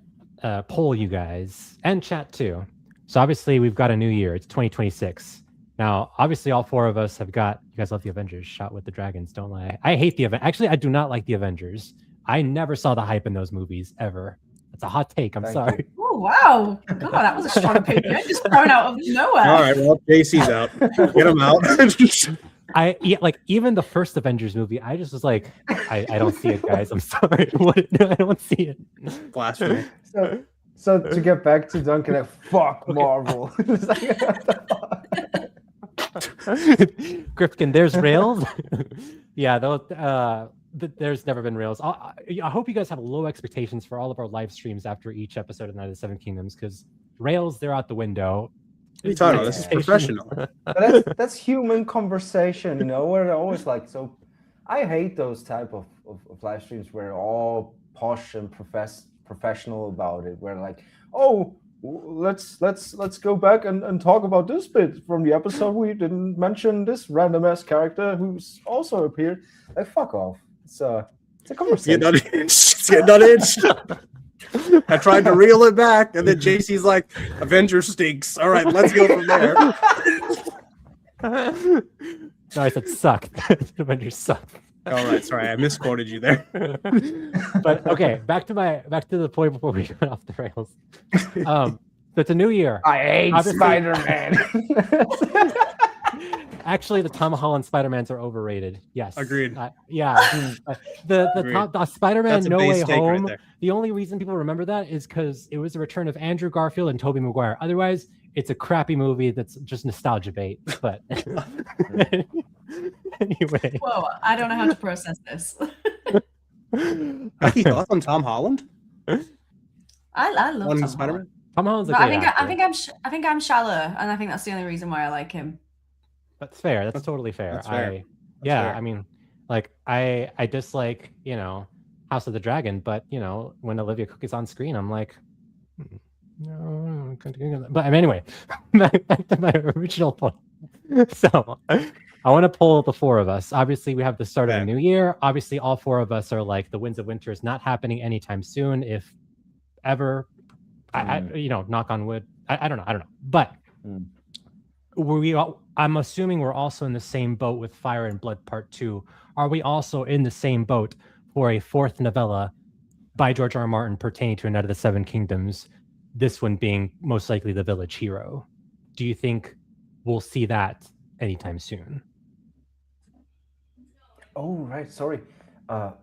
poll you guys and chat too. So obviously we've got a new year. It's 2026. Now, obviously, all four of us have got. You guys love the Avengers. Shot with the dragons. Don't lie. I hate the event. Actually, I do not like the Avengers. I never saw the hype in those movies ever. That's a hot take. I'm sorry. Oh wow! God, that was a strong opinion. Just thrown out of nowhere. All right, well, JC's out. Get him out. Like even the first Avengers movie, I just was like, I don't see it, guys. I'm sorry. I don't see it. Blasphemy. So to get back to Duncan, fuck Marvel. Grifkin, there's rails. Yeah, there's never been rails. I hope you guys have low expectations for all of our live streams after each episode of Night of the Seven Kingdoms, because rails, they're out the window. What are you talking about? This is professional. That's human conversation, We're always like, so I hate those type of live streams where all posh and professional about it. Where like, oh, let's go back and talk about this bit from the episode. We didn't mention this random ass character who's also appeared. Like, fuck off. It's a conversation. Getting on it. I tried to reel it back, and then JC's like, Avenger stinks. All right, let's go from there. No, I said suck. Avengers suck. All right, sorry, I misquoted you there. But okay, back to the point before we got off the rails. So it's a new year. I hate Spider-Man. Actually, the Tom Holland Spider-Mans are overrated. Yes, agreed. The Spider-Man No Way Home. Right, the only reason people remember that is because it was the return of Andrew Garfield and Tobey Maguire. Otherwise, it's a crappy movie that's just nostalgia bait. But anyway, whoa, I don't know how to process this. Becky, thoughts on Tom Holland? I love Tom Spider-Man. Holland. Tom Holland's a I great actor. I think I'm shallow, and I think that's the only reason why I like him. That's fair. That's totally fair. That's fair. Fair. I mean, like I dislike, House of the Dragon, but when Olivia Cook is on screen, I'm like, no. But anyway, back to my original point. So I want to pull the four of us. Obviously, we have the start of the new year. Obviously, all four of us are like, the Winds of Winter is not happening anytime soon, if ever. I knock on wood. I don't know. But I'm assuming we're also in the same boat with Fire and Blood Part 2. Are we also in the same boat for a fourth novella by George R. R. Martin pertaining to A Night of the Seven Kingdoms? This one being most likely The Village Hero. Do you think we'll see that anytime soon? Oh, right. Sorry. I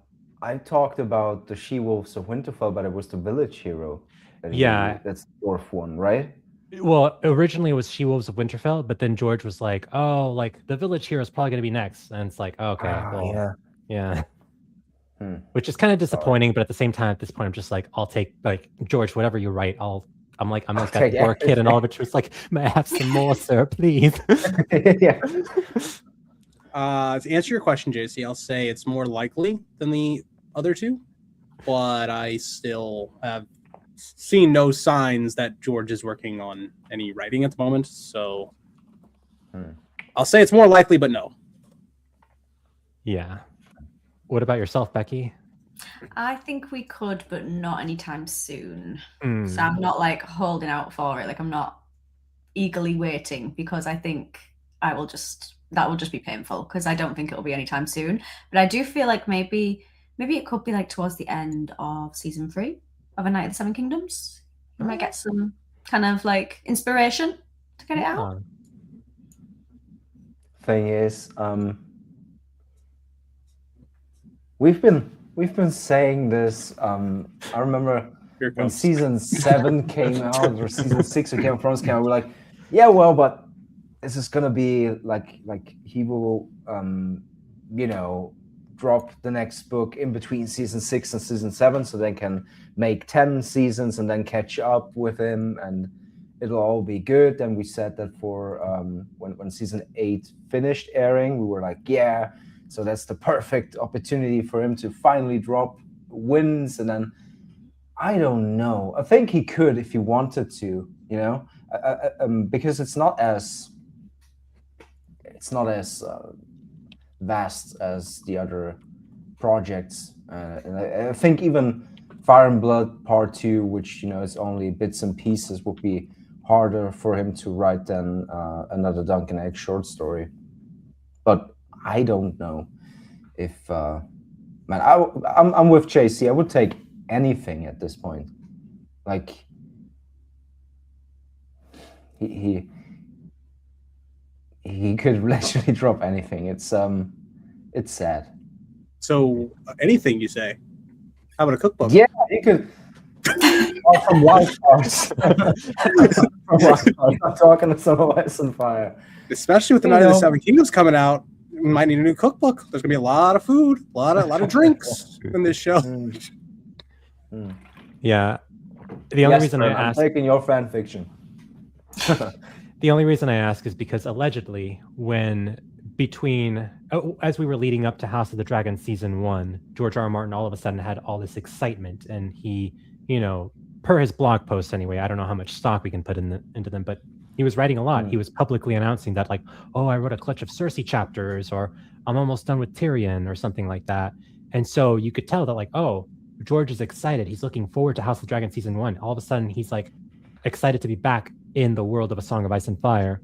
talked about the She-Wolves of Winterfell, but it was The Village Hero. That's the fourth one, right? Well, originally it was She-Wolves of Winterfell, but then George was like, "Oh, like The Village Hero is probably going to be next," and it's like, okay, yeah. Which is kind of disappointing, but at the same time, at this point, I'm just like, I'll take like George, whatever you write. I'm like that poor kid, and all of it was like, "May I have some more, sir, please?" Yeah. To answer your question, JC, I'll say it's more likely than the other two, but I still have seen no signs that George is working on any writing at the moment. So I'll say it's more likely, but no. Yeah. What about yourself, Becky? I think we could, but not anytime soon. So Hmm. I'm not like holding out for it. Like I'm not eagerly waiting because I think that will just be painful because I don't think it'll be anytime soon. But I do feel like maybe it could be like towards the end of season 3 of A Night of the Seven Kingdoms. We might get some kind of like inspiration to get it out. Thing is, we've been saying this. I remember Here it when comes. season 7 came out or season 6 of Game of Thrones came out, we're like, yeah, well, but this is gonna be like he will drop the next book in between season 6 and season 7 so they can make 10 seasons and then catch up with him and it'll all be good. And we said that for when season 8 finished airing, we were like, yeah, so that's the perfect opportunity for him to finally drop wins. And then I don't know. I think he could if he wanted to, because it's not as vast as the other projects. And I think even Fire and Blood Part 2, which is only bits and pieces, would be harder for him to write than another Duncan Egg short story. But I don't know if man. I'm with JC. I would take anything at this point. Like he could literally drop anything. It's sad. So anything you say? How about a cookbook? Yeah, he could. From Wildcards. I'm talking to some of Ice and Fire. Especially with the Night of the Seven Kingdoms coming out, we might need a new cookbook. There's gonna be a lot of food, a lot of drinks in this show. Yeah. The only reason I asked, I'm taking your fan fiction. the only reason I ask is because allegedly, as we were leading up to House of the Dragon season 1, George R.R. Martin all of a sudden had all this excitement, and he, per his blog post anyway, I don't know how much stock we can put into them, but he was writing a lot. He was publicly announcing that, like, oh, I wrote a clutch of Cersei chapters, or I'm almost done with Tyrion, or something like that. And so you could tell that, like, oh, George is excited. He's looking forward to House of the Dragon season 1. All of a sudden, he's like excited to be back in the world of A Song of Ice and Fire.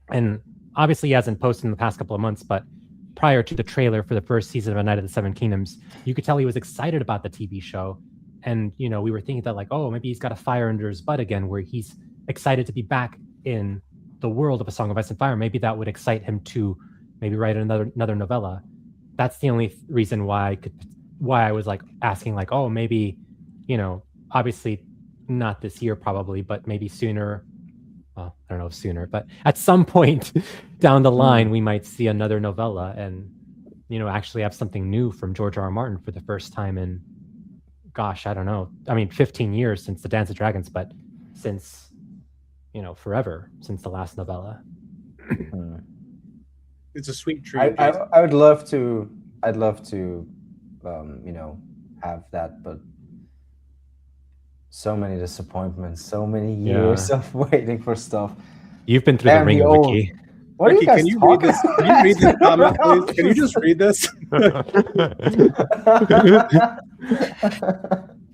And obviously, he hasn't posted in the past couple of months, but prior to the trailer for the first season of A Night of the Seven Kingdoms, you could tell he was excited about the TV show. And, we were thinking that, like, oh, maybe he's got a fire under his butt again, where he's excited to be back in the world of A Song of Ice and Fire. Maybe that would excite him to maybe write another novella. That's the only reason why I was like asking, like, oh, maybe, obviously not this year probably, but maybe sooner. Well, I don't know if sooner, but at some point down the line, we might see another novella and, actually have something new from George R.R. Martin for the first time in, gosh, I don't know. I mean, 15 years since The Dance of Dragons, but since, forever since the last novella. It's a sweet treat. I would love to. I'd love to, have that, but so many disappointments, so many years of waiting for stuff. You've been through the ringer, Ricky. What Ricky, are you guys talking? Can you read this comment, please? Can you just read this?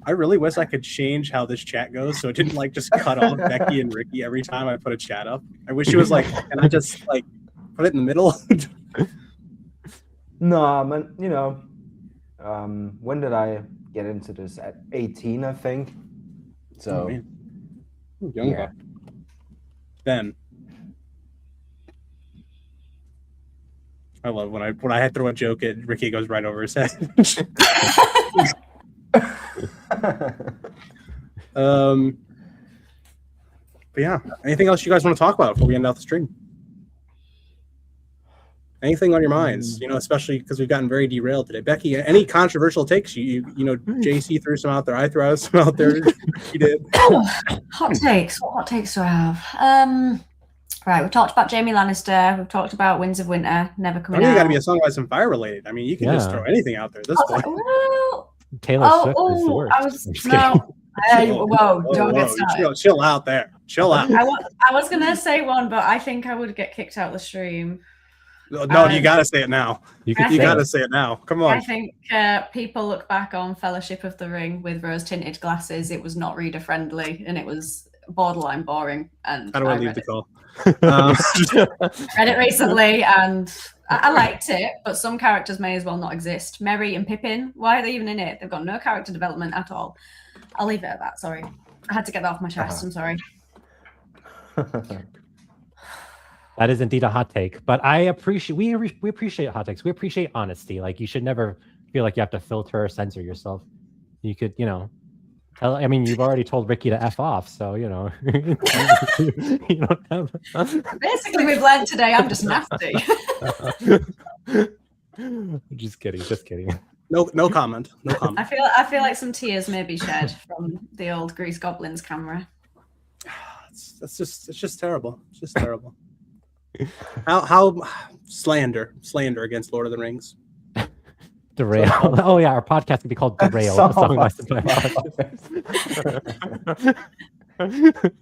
I really wish I could change how this chat goes so it didn't like just cut off Becky and Ricky every time I put a chat up. I wish it was like, can I just like put it in the middle? No, man, when did I get into this? At 18, I think. So, Young buck. Ben. I love when I throw a joke at Ricky, it goes right over his head. But yeah, anything else you guys want to talk about before we end out the stream? Anything on your minds, especially because we've gotten very derailed today. Becky, any controversial takes? JC threw some out there. I threw some out there. You did. Hot takes. What hot takes do I have? Right, we've talked about Jaime Lannister. We've talked about Winds of Winter never coming out. You got to be A Song of Ice and Fire related. I mean, you can just throw anything out there at this point. Taylor Swift is the worst. Don't get started. Chill out there. Chill out. I was gonna say one, but I think I would get kicked out of the stream. No, you got to say it now. You You got to say it now. Come on. I think people look back on Fellowship of the Ring with rose-tinted glasses. It was not reader-friendly, and it was borderline boring. And How do I leave the call? Read it recently, and I liked it, but some characters may as well not exist. Merry and Pippin, why are they even in it? They've got no character development at all. I'll leave it at that. Sorry, I had to get that off my chest. I'm sorry. That is indeed a hot take, but I appreciate we appreciate hot takes. We appreciate honesty. Like, you should never feel like you have to filter or censor yourself. You could, tell. I mean, you've already told Ricky to F off, so you don't have. Basically, we've learned today I'm just nasty. Just kidding. No comment. No comment. I feel like some tears may be shed from the old Grease Goblins camera. It's just terrible. It's just terrible. How slander against Lord of the Rings. Derail. Oh yeah, our podcast could be called Derail.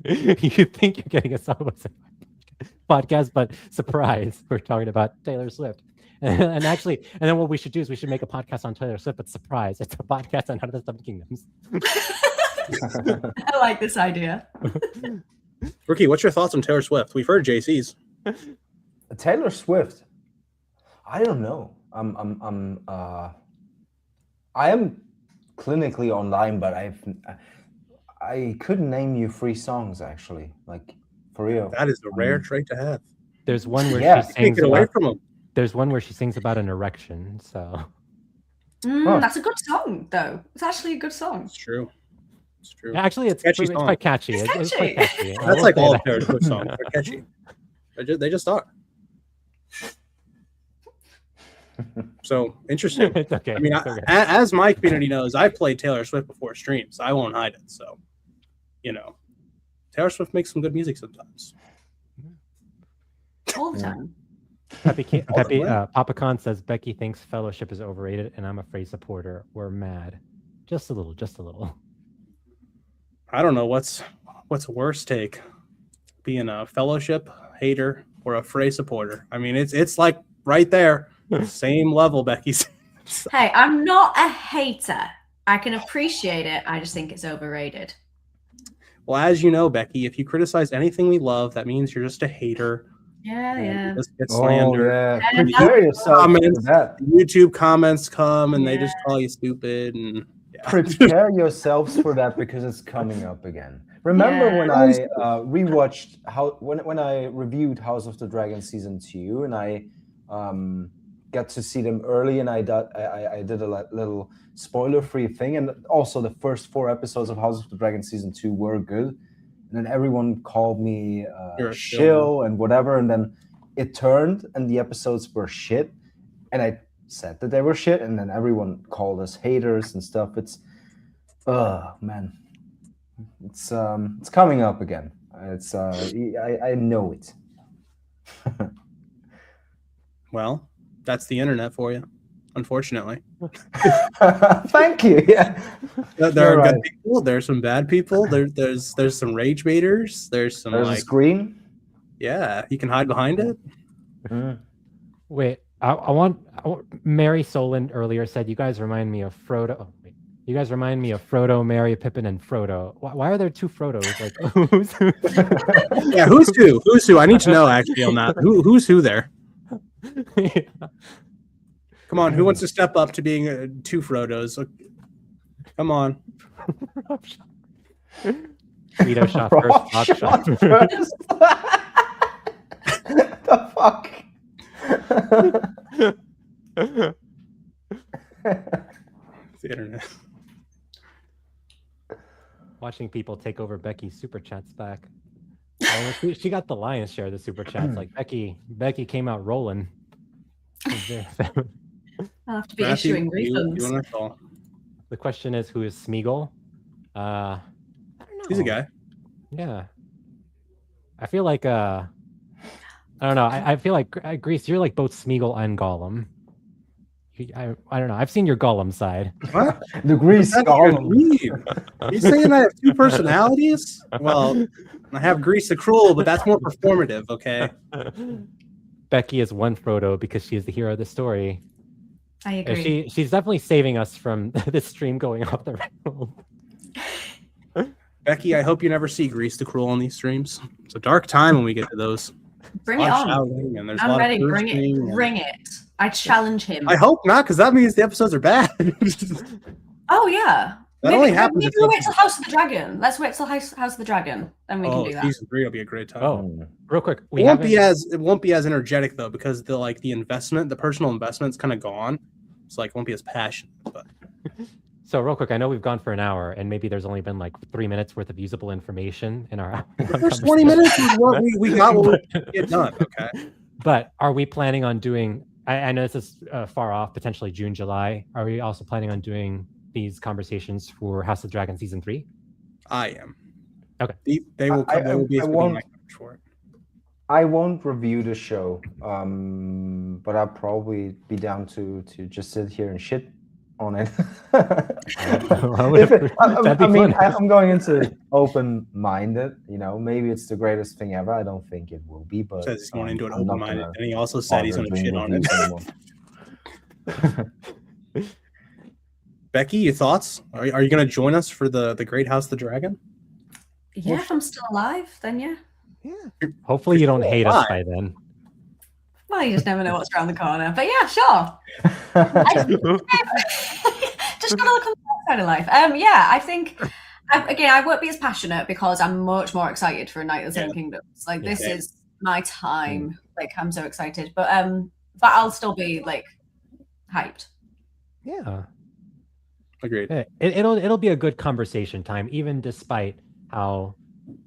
You think you're getting a Song podcast, but surprise, we're talking about Taylor Swift. And then what we should do is we should make a podcast on Taylor Swift, but surprise, it's a podcast on Out of the Seven Kingdoms. I like this idea. Ricky, what's your thoughts on Taylor Swift? We've heard JC's. Taylor Swift. I don't know. I am clinically online, but I couldn't name you 3 songs actually. Like, for real. That is a rare trait to have. There's one where she Can't get away from him. There's one where she sings about an erection. So that's a good song, though. It's actually a good song. It's true. Yeah, actually, it's quite catchy. It's quite catchy. That's like all Taylor Swift songs. They're catchy. They just are. So interesting. It's okay. I mean, as my community knows, I've played Taylor Swift before streams. So I won't hide it. So, Taylor Swift makes some good music sometimes. All the time. Papa Khan says Becky thinks Fellowship is overrated, and I'm a Frey supporter. We're mad. Just a little. I don't know what's a worse take, being a Fellowship hater or a Frey supporter. I mean, it's like right there, same level, Becky. Hey, I'm not a hater. I can appreciate it. I just think it's overrated. Well, as you know, Becky, if you criticize anything we love, that means you're just a hater. Yeah. Just get slander. Yeah. Prepare yourself for that. YouTube comments come and they just call you stupid. And prepare yourselves for that because it's coming up again. Remember when I rewatched when I reviewed House of the Dragon season 2 and I got to see them early and I did a little spoiler-free thing, and also the first 4 episodes of House of the Dragon season 2 were good. And then everyone called me shill and whatever. And then it turned and the episodes were shit. And I said that they were shit. And then everyone called us haters and stuff. It's, man. It's coming up again. It's I know it. Well, that's the internet for you, unfortunately. Thank you. Yeah. There are good people. There's some bad people. There's some rage baiters. There's some a screen. Yeah, you can hide behind it. Wait, I want Mary Solon earlier said you guys remind me of Frodo. Oh, wait. You guys remind me of Frodo, Merry, Pippin, and Frodo. Why are there 2 Frodos? Like, who's who? Yeah, who's who? Who's who? I need to know actually on that. Who's who there? Yeah. Come on, who wants to step up to being 2 Frodos? Come on. Veto shot first, pop shot first. The fuck? It's the internet. Watching people take over Becky's super chats back. She got the lion's share of the super chats. Like Becky came out rolling. I'll have to be issuing refunds. The question is, who is Smeagol? I don't know. He's a guy. Yeah. I feel like I don't know. I feel like Grease, you're like both Smeagol and Gollum. I don't know. I've seen your Gollum side. What? The Grease Gollum. Are you saying I have 2 personalities? Well, I have Grease the Cruel, but that's more performative, okay? Becky is one Frodo because she is the hero of the story. I agree. She's definitely saving us from this stream going off the rails. Becky, I hope you never see Grease the Cruel on these streams. It's a dark time when we get to those. Bring it on. And there's a I'm lot ready. of Bring it. cursing Bring it. I challenge him. I hope not, because that means the episodes are bad. Oh yeah. That only happens. Maybe we'll wait till House of the Dragon. Let's wait till House of the Dragon, then we can do that. Season 3 will be a great time. Oh, real quick, it won't be as energetic though, because the investment, the personal investment's kind of gone. It's like won't be as passionate. But so real quick, I know we've gone for an hour, and maybe there's only been like 3 minutes worth of usable information in our. The first 20 minutes is what we got. What we get done. Okay. But are we planning on doing? I know this is far off, potentially June, July. Are we also planning on doing these conversations for House of the Dragon season 3? I am. Okay. They will be my coverage for it. I won't review the show, but I'll probably be down to just sit here and shit on it. I'm going into open-minded. Maybe it's the greatest thing ever. I don't think it will be, but says he's going into an open-minded, and he also said he's going to shit on it. Becky, your thoughts? Are you going to join us for the Great House of the Dragon? Yeah, if I'm still alive, then yeah. Hopefully you don't hate us by then. Well, you just never know what's around the corner. But yeah, sure. Just gotta look on the side of life. Yeah, I think I won't be as passionate because I'm much more excited for A Night of the Seven Kingdoms. Like this is my time. Like I'm so excited. But I'll still be like hyped. Yeah. Agreed. It'll be a good conversation time, even despite how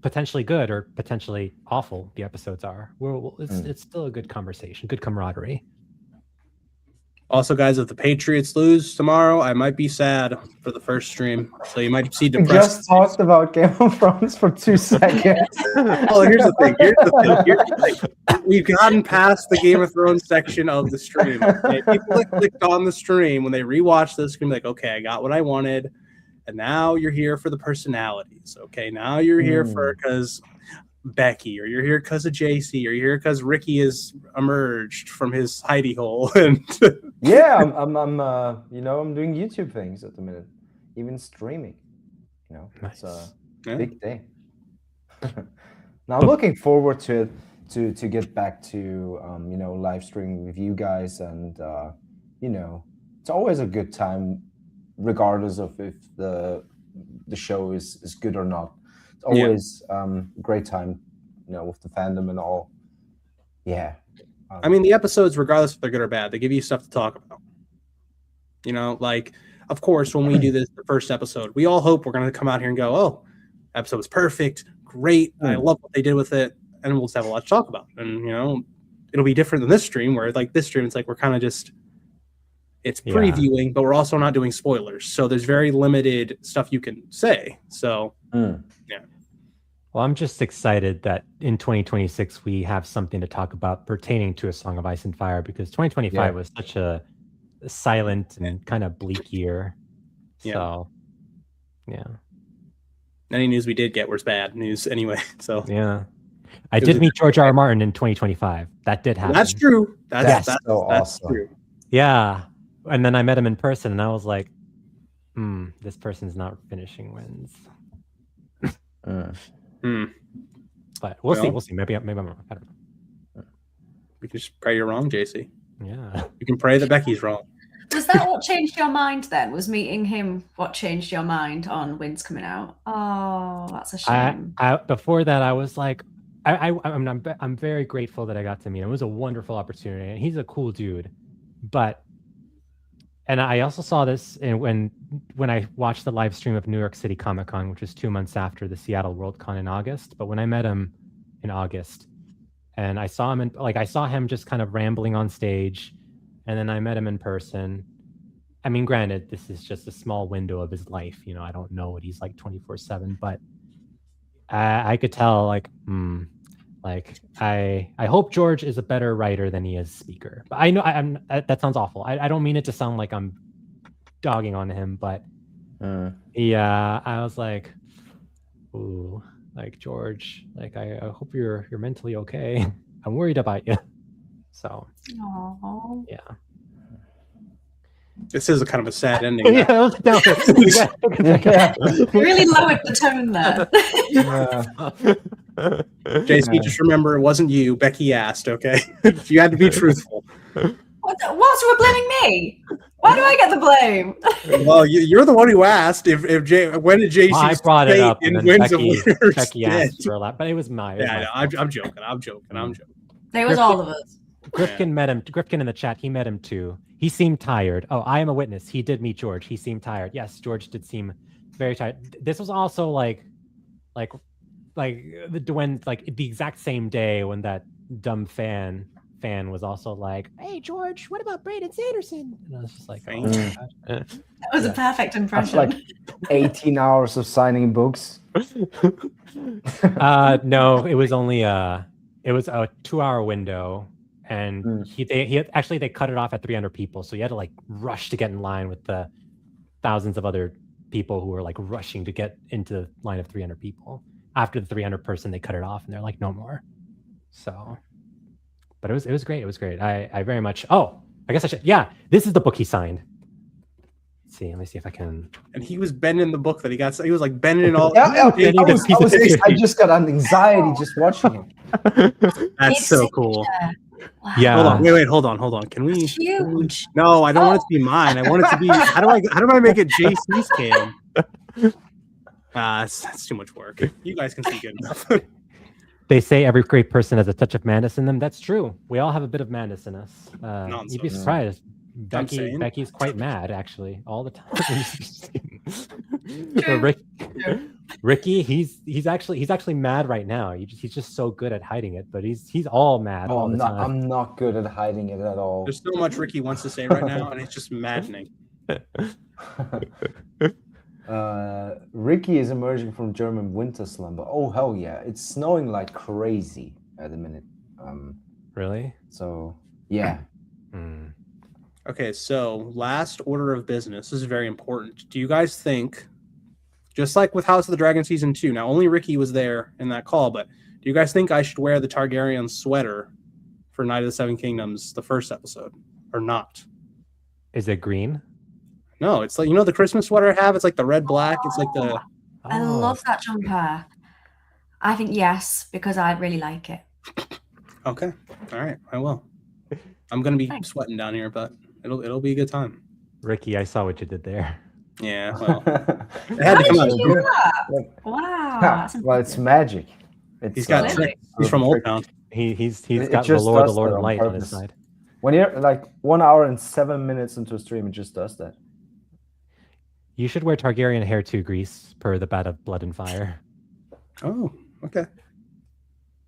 potentially good or potentially awful the episodes are. It's still a good conversation, good camaraderie. Also, guys, if the Patriots lose tomorrow, I might be sad for the first stream. So you might see depressed. We just talked about Game of Thrones for 2 seconds. Well, here's the thing. We've gotten past the Game of Thrones section of the stream. Okay? People clicked on the stream when they rewatched this stream, like, okay, I got what I wanted. And now you're here for the personalities. Okay, now you're here because Becky, or you're here because of JC, or you're here because Ricky has emerged from his hidey hole. And yeah, I'm doing YouTube things at the minute, even streaming. It's a big day. Now I'm looking forward to get back to live streaming with you guys, and it's always a good time, regardless of if the show is good or not. It's always a great time, with the fandom and all. Yeah. I mean, the episodes, regardless if they're good or bad, they give you stuff to talk about. Of course, when we do this, the first episode, we all hope we're going to come out here and go, oh, episode was perfect, great, I love what they did with it, and we'll just have a lot to talk about. And, it'll be different than this stream, where like this stream, it's like we're kind of just, it's previewing, but we're also not doing spoilers. So there's very limited stuff you can say. So, yeah. Well, I'm just excited that in 2026 we have something to talk about pertaining to A Song of Ice and Fire, because 2025 was such a silent and kind of bleak year. So, yeah. Any news we did get was bad news anyway. So, yeah. I did meet George R. R. Martin in 2025. That did happen. That's true. That's so awesome. True. Yeah. And then I met him in person, and I was like, this person's not finishing wins. But we'll see. We'll see. Maybe I'm wrong. I don't know. We can just pray you're wrong, JC. Yeah. You can pray that Becky's wrong. Was that what changed your mind then? Was meeting him what changed your mind on wins coming out? Oh, that's a shame. Before that, I was like, I'm very grateful that I got to meet him. It was a wonderful opportunity, and he's a cool dude. And I also saw this when I watched the live stream of New York City Comic Con, which was 2 months after the Seattle World Con in August. But when I met him in August, and I saw him just kind of rambling on stage, and then I met him in person. I mean, granted, this is just a small window of his life. I don't know what he's like 24/7, but I could tell, I hope George is a better writer than he is speaker. But I know that sounds awful. I don't mean it to sound like I'm dogging on him, but I was like, ooh, like George, like I hope you're mentally okay. I'm worried about you. So Aww. yeah. This is a kind of a sad ending. Yeah, that was a downer. Yeah. You really lowered the tone there. JC, just remember, it wasn't you. Becky asked, okay? You had to be truthful. What? So we're blaming me? Why do I get the blame? Well, you're the one who asked when did JC I brought it up, and then Wins of Winners Becky asked for a lot, but it was my. Yeah, I'm joking. It was all of us. Grifkin met him. Grifkin in the chat. He met him too. He seemed tired. Oh, I am a witness. He did meet George. He seemed tired. Yes, George did seem very tired. This was also like the exact same day when that dumb fan was also like, "Hey George, what about Brayden Sanderson?" And I was just like, "Oh my gosh." That was a perfect impression. That's like 18 hours of signing books. No, it was only a 2-hour window, and they cut it off at 300 people, so you had to like rush to get in line with the thousands of other people who were like rushing to get into the line of 300 people. After the 300 person, they cut it off, and they're like, no more. So, but it was great. It was great. I very much. Oh, I guess I should. Yeah, this is the book he signed. Let me see if I can. And he was bending the book that he got. He was like bending it all. I just got an anxiety just watching it. That's so cool. Wow. Yeah. Hold on. Can we? It's huge. No, I don't want it to be mine. I want it to be. How do I make it JC's cam? That's too much work. You guys can see good enough. They say every great person has a touch of madness in them. That's true. We all have a bit of madness in us. You'd be surprised. Becky's quite mad actually all the time. Ricky, he's actually mad right now. He's just so good at hiding it, but he's all mad all the time. I'm not good at hiding it at all. There's so much Ricky wants to say right now, and it's just maddening. Ricky is emerging from German winter slumber. Oh hell yeah! It's snowing like crazy at the minute. Really? So yeah. Okay, so last order of business. This is very important. Do you guys think, just like with House of the Dragon Season 2, now only Ricky was there in that call, but do you guys think I should wear the Targaryen sweater for Night of the Seven Kingdoms, the first episode, or not? Is it green? No, it's like, the Christmas sweater I have? It's like the red, black. It's like the... I love that jumper. I think yes, because I really like it. Okay. All right. I will. I'm going to be sweating down here, but it'll be a good time. Ricky, I saw what you did there. Yeah, well. It How had to did come you out. do that? Wow. Well, it's magic. He's got tricks. He's from Old Town. He's got the Lord of Light on his side. When you're like 1 hour and 7 minutes into a stream, it just does that. You should wear Targaryen hair too, Grease, per the bat of blood and fire. Oh, okay.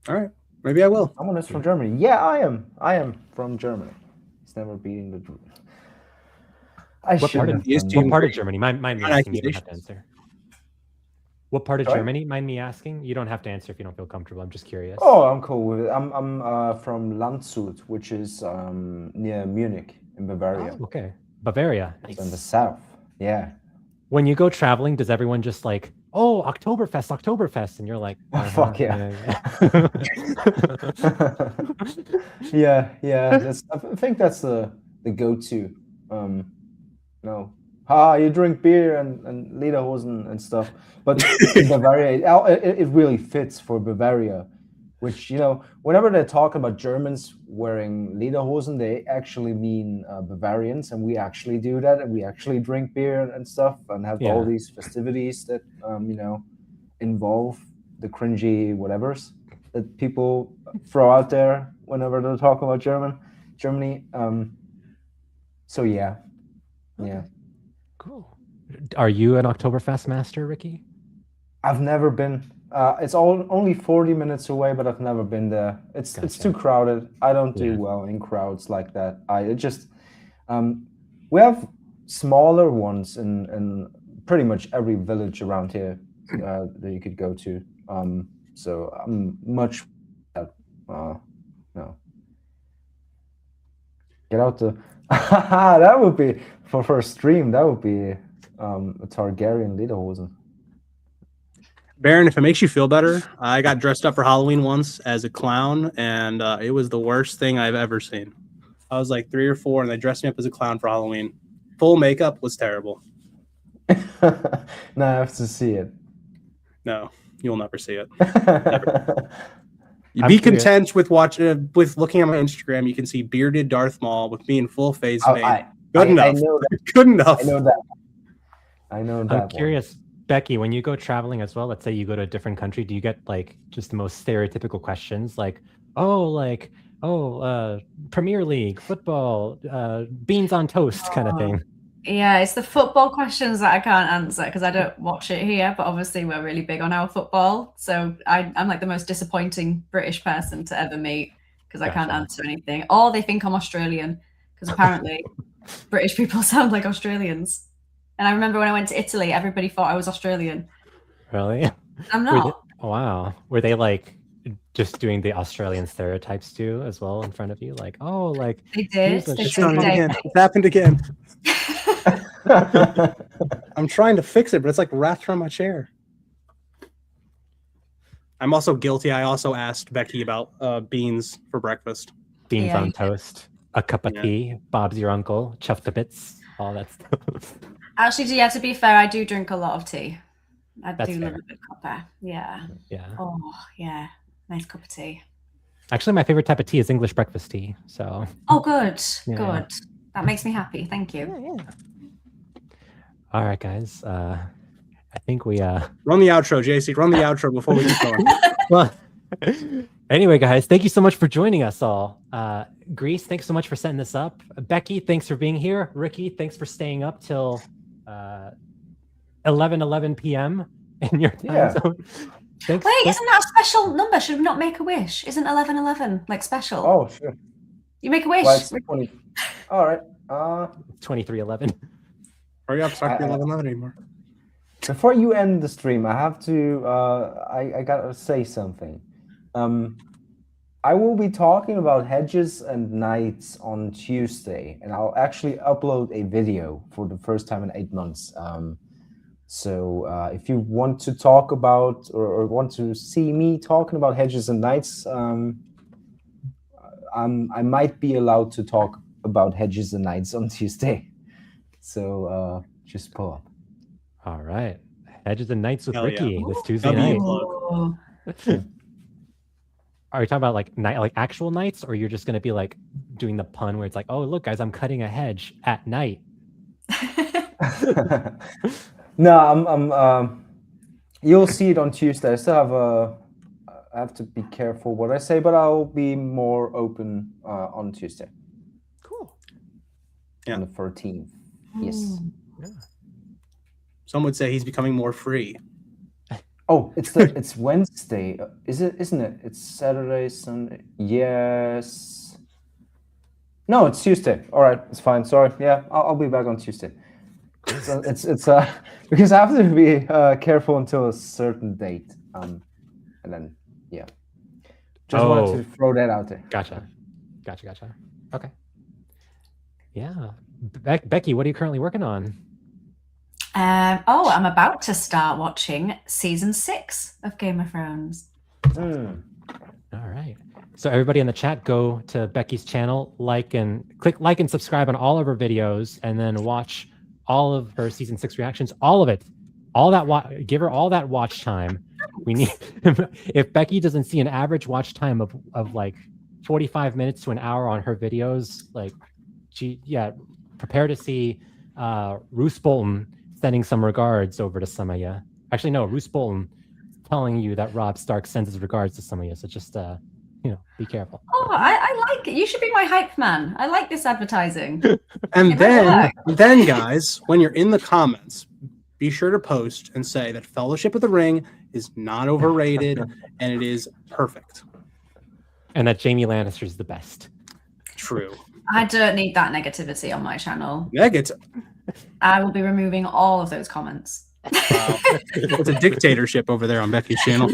All right. Maybe I will. Someone is from Germany. Yeah, I am. I am from Germany. It's never beating the truth. What part of Germany? Mind me asking. You don't have to answer. What part of Germany? Mind me asking. You don't have to answer if you don't feel comfortable. I'm just curious. Oh, I'm cool with it. I'm from Landshut, which is near Munich in Bavaria. Oh, okay. Bavaria. Nice. In the south. Yeah. When you go traveling, does everyone just like, oh, Oktoberfest, and you're like, oh, fuck yeah. Yeah. I think that's the go-to. You drink beer and lederhosen and stuff. But in Bavaria, it really fits for Bavaria, which, whenever they're talking about Germans wearing lederhosen, they actually mean Bavarians, and we actually do that, and we actually drink beer and stuff and have all these festivities that, involve the cringy whatevers that people throw out there whenever they're talking about Germany. So yeah. Cool. Are you an Oktoberfest master, Ricky? I've never been. It's only 40 minutes away, but I've never been there. It's too crowded. I don't do well in crowds like that. We have smaller ones in pretty much every village around here that you could go to. So I'm much. No. Get out the. That would be for a stream. That would be a Targaryen lederhosen. Baron, if it makes you feel better, I got dressed up for Halloween once as a clown, and it was the worst thing I've ever seen. I was like 3 or 4, and they dressed me up as a clown for Halloween. Full makeup was terrible. Now I have to see it. No, you'll never see it. I'm Be curious. content with with looking at my Instagram. You can see bearded Darth Maul with me in full face Oh, paint. I Enough. know that. Good enough. I know that. I'm curious, Becky, when you go traveling as well, let's say you go to a different country, do you get like just the most stereotypical questions like, Premier League, football, beans on toast kind of thing? Yeah, it's the football questions that I can't answer because I don't watch it here, but obviously we're really big on our football. So I'm like the most disappointing British person to ever meet because I can't answer anything. Or they think I'm Australian because apparently British people sound like Australians. And I remember when I went to Italy, everybody thought I was Australian. Really? I'm not. Wow. Were they like just doing the Australian stereotypes too as well in front of you? Like, They did. here's a They It's shit- done did. again. It's happened again. I'm trying to fix it, but it's like wrapped around my chair. I'm also guilty. I also asked Becky about beans for breakfast. beans Yeah, on you did. toast, a cup of Yeah. tea, Bob's your uncle, chuffed to bits, all that stuff. Actually, yeah, to be fair, I do drink a lot of tea. I That's do fair. love a good cuppa. Yeah. Yeah. Oh, yeah. Nice cup of tea. Actually, my favorite type of tea is English breakfast tea. So Oh, good. Yeah. Good. That makes me happy. Thank you. all right, guys. I think we Run the outro, JC. Run the outro before we keep going. well anyway, guys, thank you so much for joining us all. Grease, thanks so much for setting this up. Becky, thanks for being here. Ricky, thanks for staying up till 11 p.m. in your time Yeah. zone. Thanks. Wait, thanks- isn't that a special number? Should we not make a wish? Isn't 11:11 like special? Oh, sure. You make a wish. Well, it's 20. All right. 2311. Hurry up, it's not gonna be 11 anymore. Before you end the stream, I have to. I gotta say something. I will be talking about hedges and knights on Tuesday, and I'll actually upload a video for the first time in 8 months. So if you want to talk about or want to see me talking about hedges and knights, I might be allowed to talk about hedges and knights on Tuesday. So just pull up. All right. Hedges and Knights with Hell yeah. Ricky this Tuesday W night. plug. Oh. Are you talking about like actual nights, or you're just gonna be like doing the pun where it's like, oh look guys, I'm cutting a hedge at night? No, I'm. You'll see it on Tuesday. I still have I have to be careful what I say, but I'll be more open on Tuesday. Cool. Yeah. On the 13th. Yes. Some would say he's becoming more free. Oh, it's Wednesday. Isn't it? It's Saturday, Sunday. Yes. No, it's Tuesday. All right, it's fine. Sorry. Yeah, I'll be back on Tuesday. It's because I have to be careful until a certain date. And then yeah. Just wanted to throw that out there. Gotcha. Okay. Yeah. Becky, what are you currently working on? I'm about to start watching season 6 of Game of Thrones. All right. So everybody in the chat, go to Becky's channel, click like and subscribe on all of her videos, and then watch all of her season 6 reactions, all of it, all that. Give her all that watch time. We need. If Becky doesn't see an average watch time of like 45 minutes to an hour on her videos, like prepare to see Roose Bolton sending some regards over to some of you. Actually, no, Roose Bolton telling you that Robb Stark sends his regards to some of you. So just be careful. Oh, I like it. You should be my hype man. I like this advertising. And It might then, guys, when you're in the comments, be sure to post and say that Fellowship of the Ring is not overrated and it is perfect. And that Jaime Lannister is the best. True. I don't need that negativity on my channel. Negative. I will be removing all of those comments. Wow. It's a dictatorship over there on Becky's channel.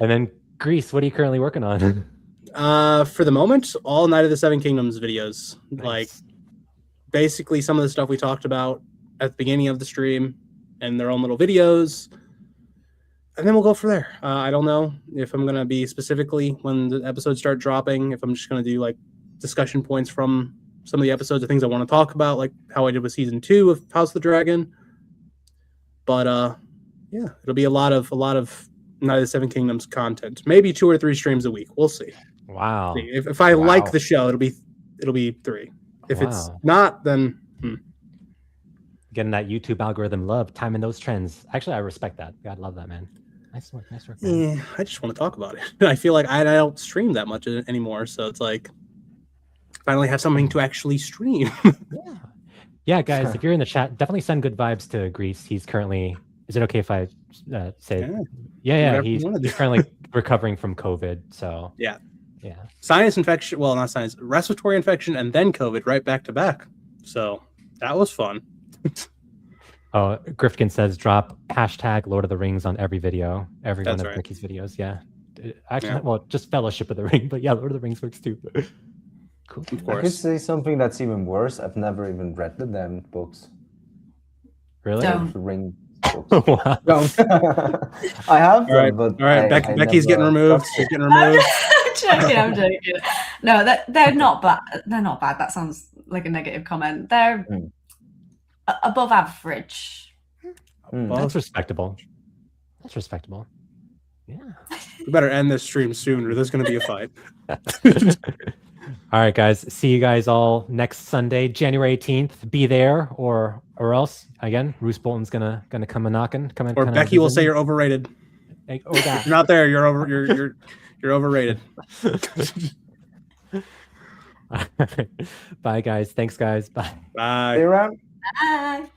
And then Grease, what are you currently working on? For the moment, all Night of the Seven Kingdoms videos. Nice. Like basically some of the stuff we talked about at the beginning of the stream and their own little videos. And then we'll go from there. I don't know if I'm going to be specifically when the episodes start dropping, if I'm just going to do like discussion points from some of the episodes of things I want to talk about, like how I did with season 2 of House of the Dragon. But yeah, it'll be a lot of Night of the Seven Kingdoms content. Maybe 2 or 3 streams a week. We'll see. Wow. See. If I like the show, it'll be 3. If it's not, then getting that YouTube algorithm love, timing those trends. Actually, I respect that. God, love that, man. Nice work, man. Yeah, I just want to talk about it. I feel like I don't stream that much anymore, so it's like finally have something to actually stream. Yeah, guys, if you're in the chat, definitely send good vibes to Grease. He's currently. Is it okay if I say? Yeah. He's currently recovering from COVID. So yeah. Sinus infection. Well, not sinus, respiratory infection, and then COVID right back to back. So that was fun. Oh, Grifkin says drop hashtag Lord of the Rings on every video, every That's one of right. Ricky's videos. Yeah, actually, well, just Fellowship of the Ring, but yeah, Lord of the Rings works too. Cool. Of course. I could say something that's even worse. I've never even read the damn books. Really? Lord of the Ring books. Wow. Don't. I have them, but all right. Becky's getting removed. She's getting removed. I'm joking. No, they're not bad. They're not bad. That sounds like a negative comment. They're above average. That's respectable. Yeah. We better end this stream soon, or there's going to be a fight. All right, guys. See you guys all next Sunday, January 18th. Be there, or else again, Roose Bolton's gonna come a knocking. Or Becky will say you're overrated. Oh, God. You're not there. You're overrated. Bye, guys. Thanks, guys. Bye. Bye. Stay around. Bye.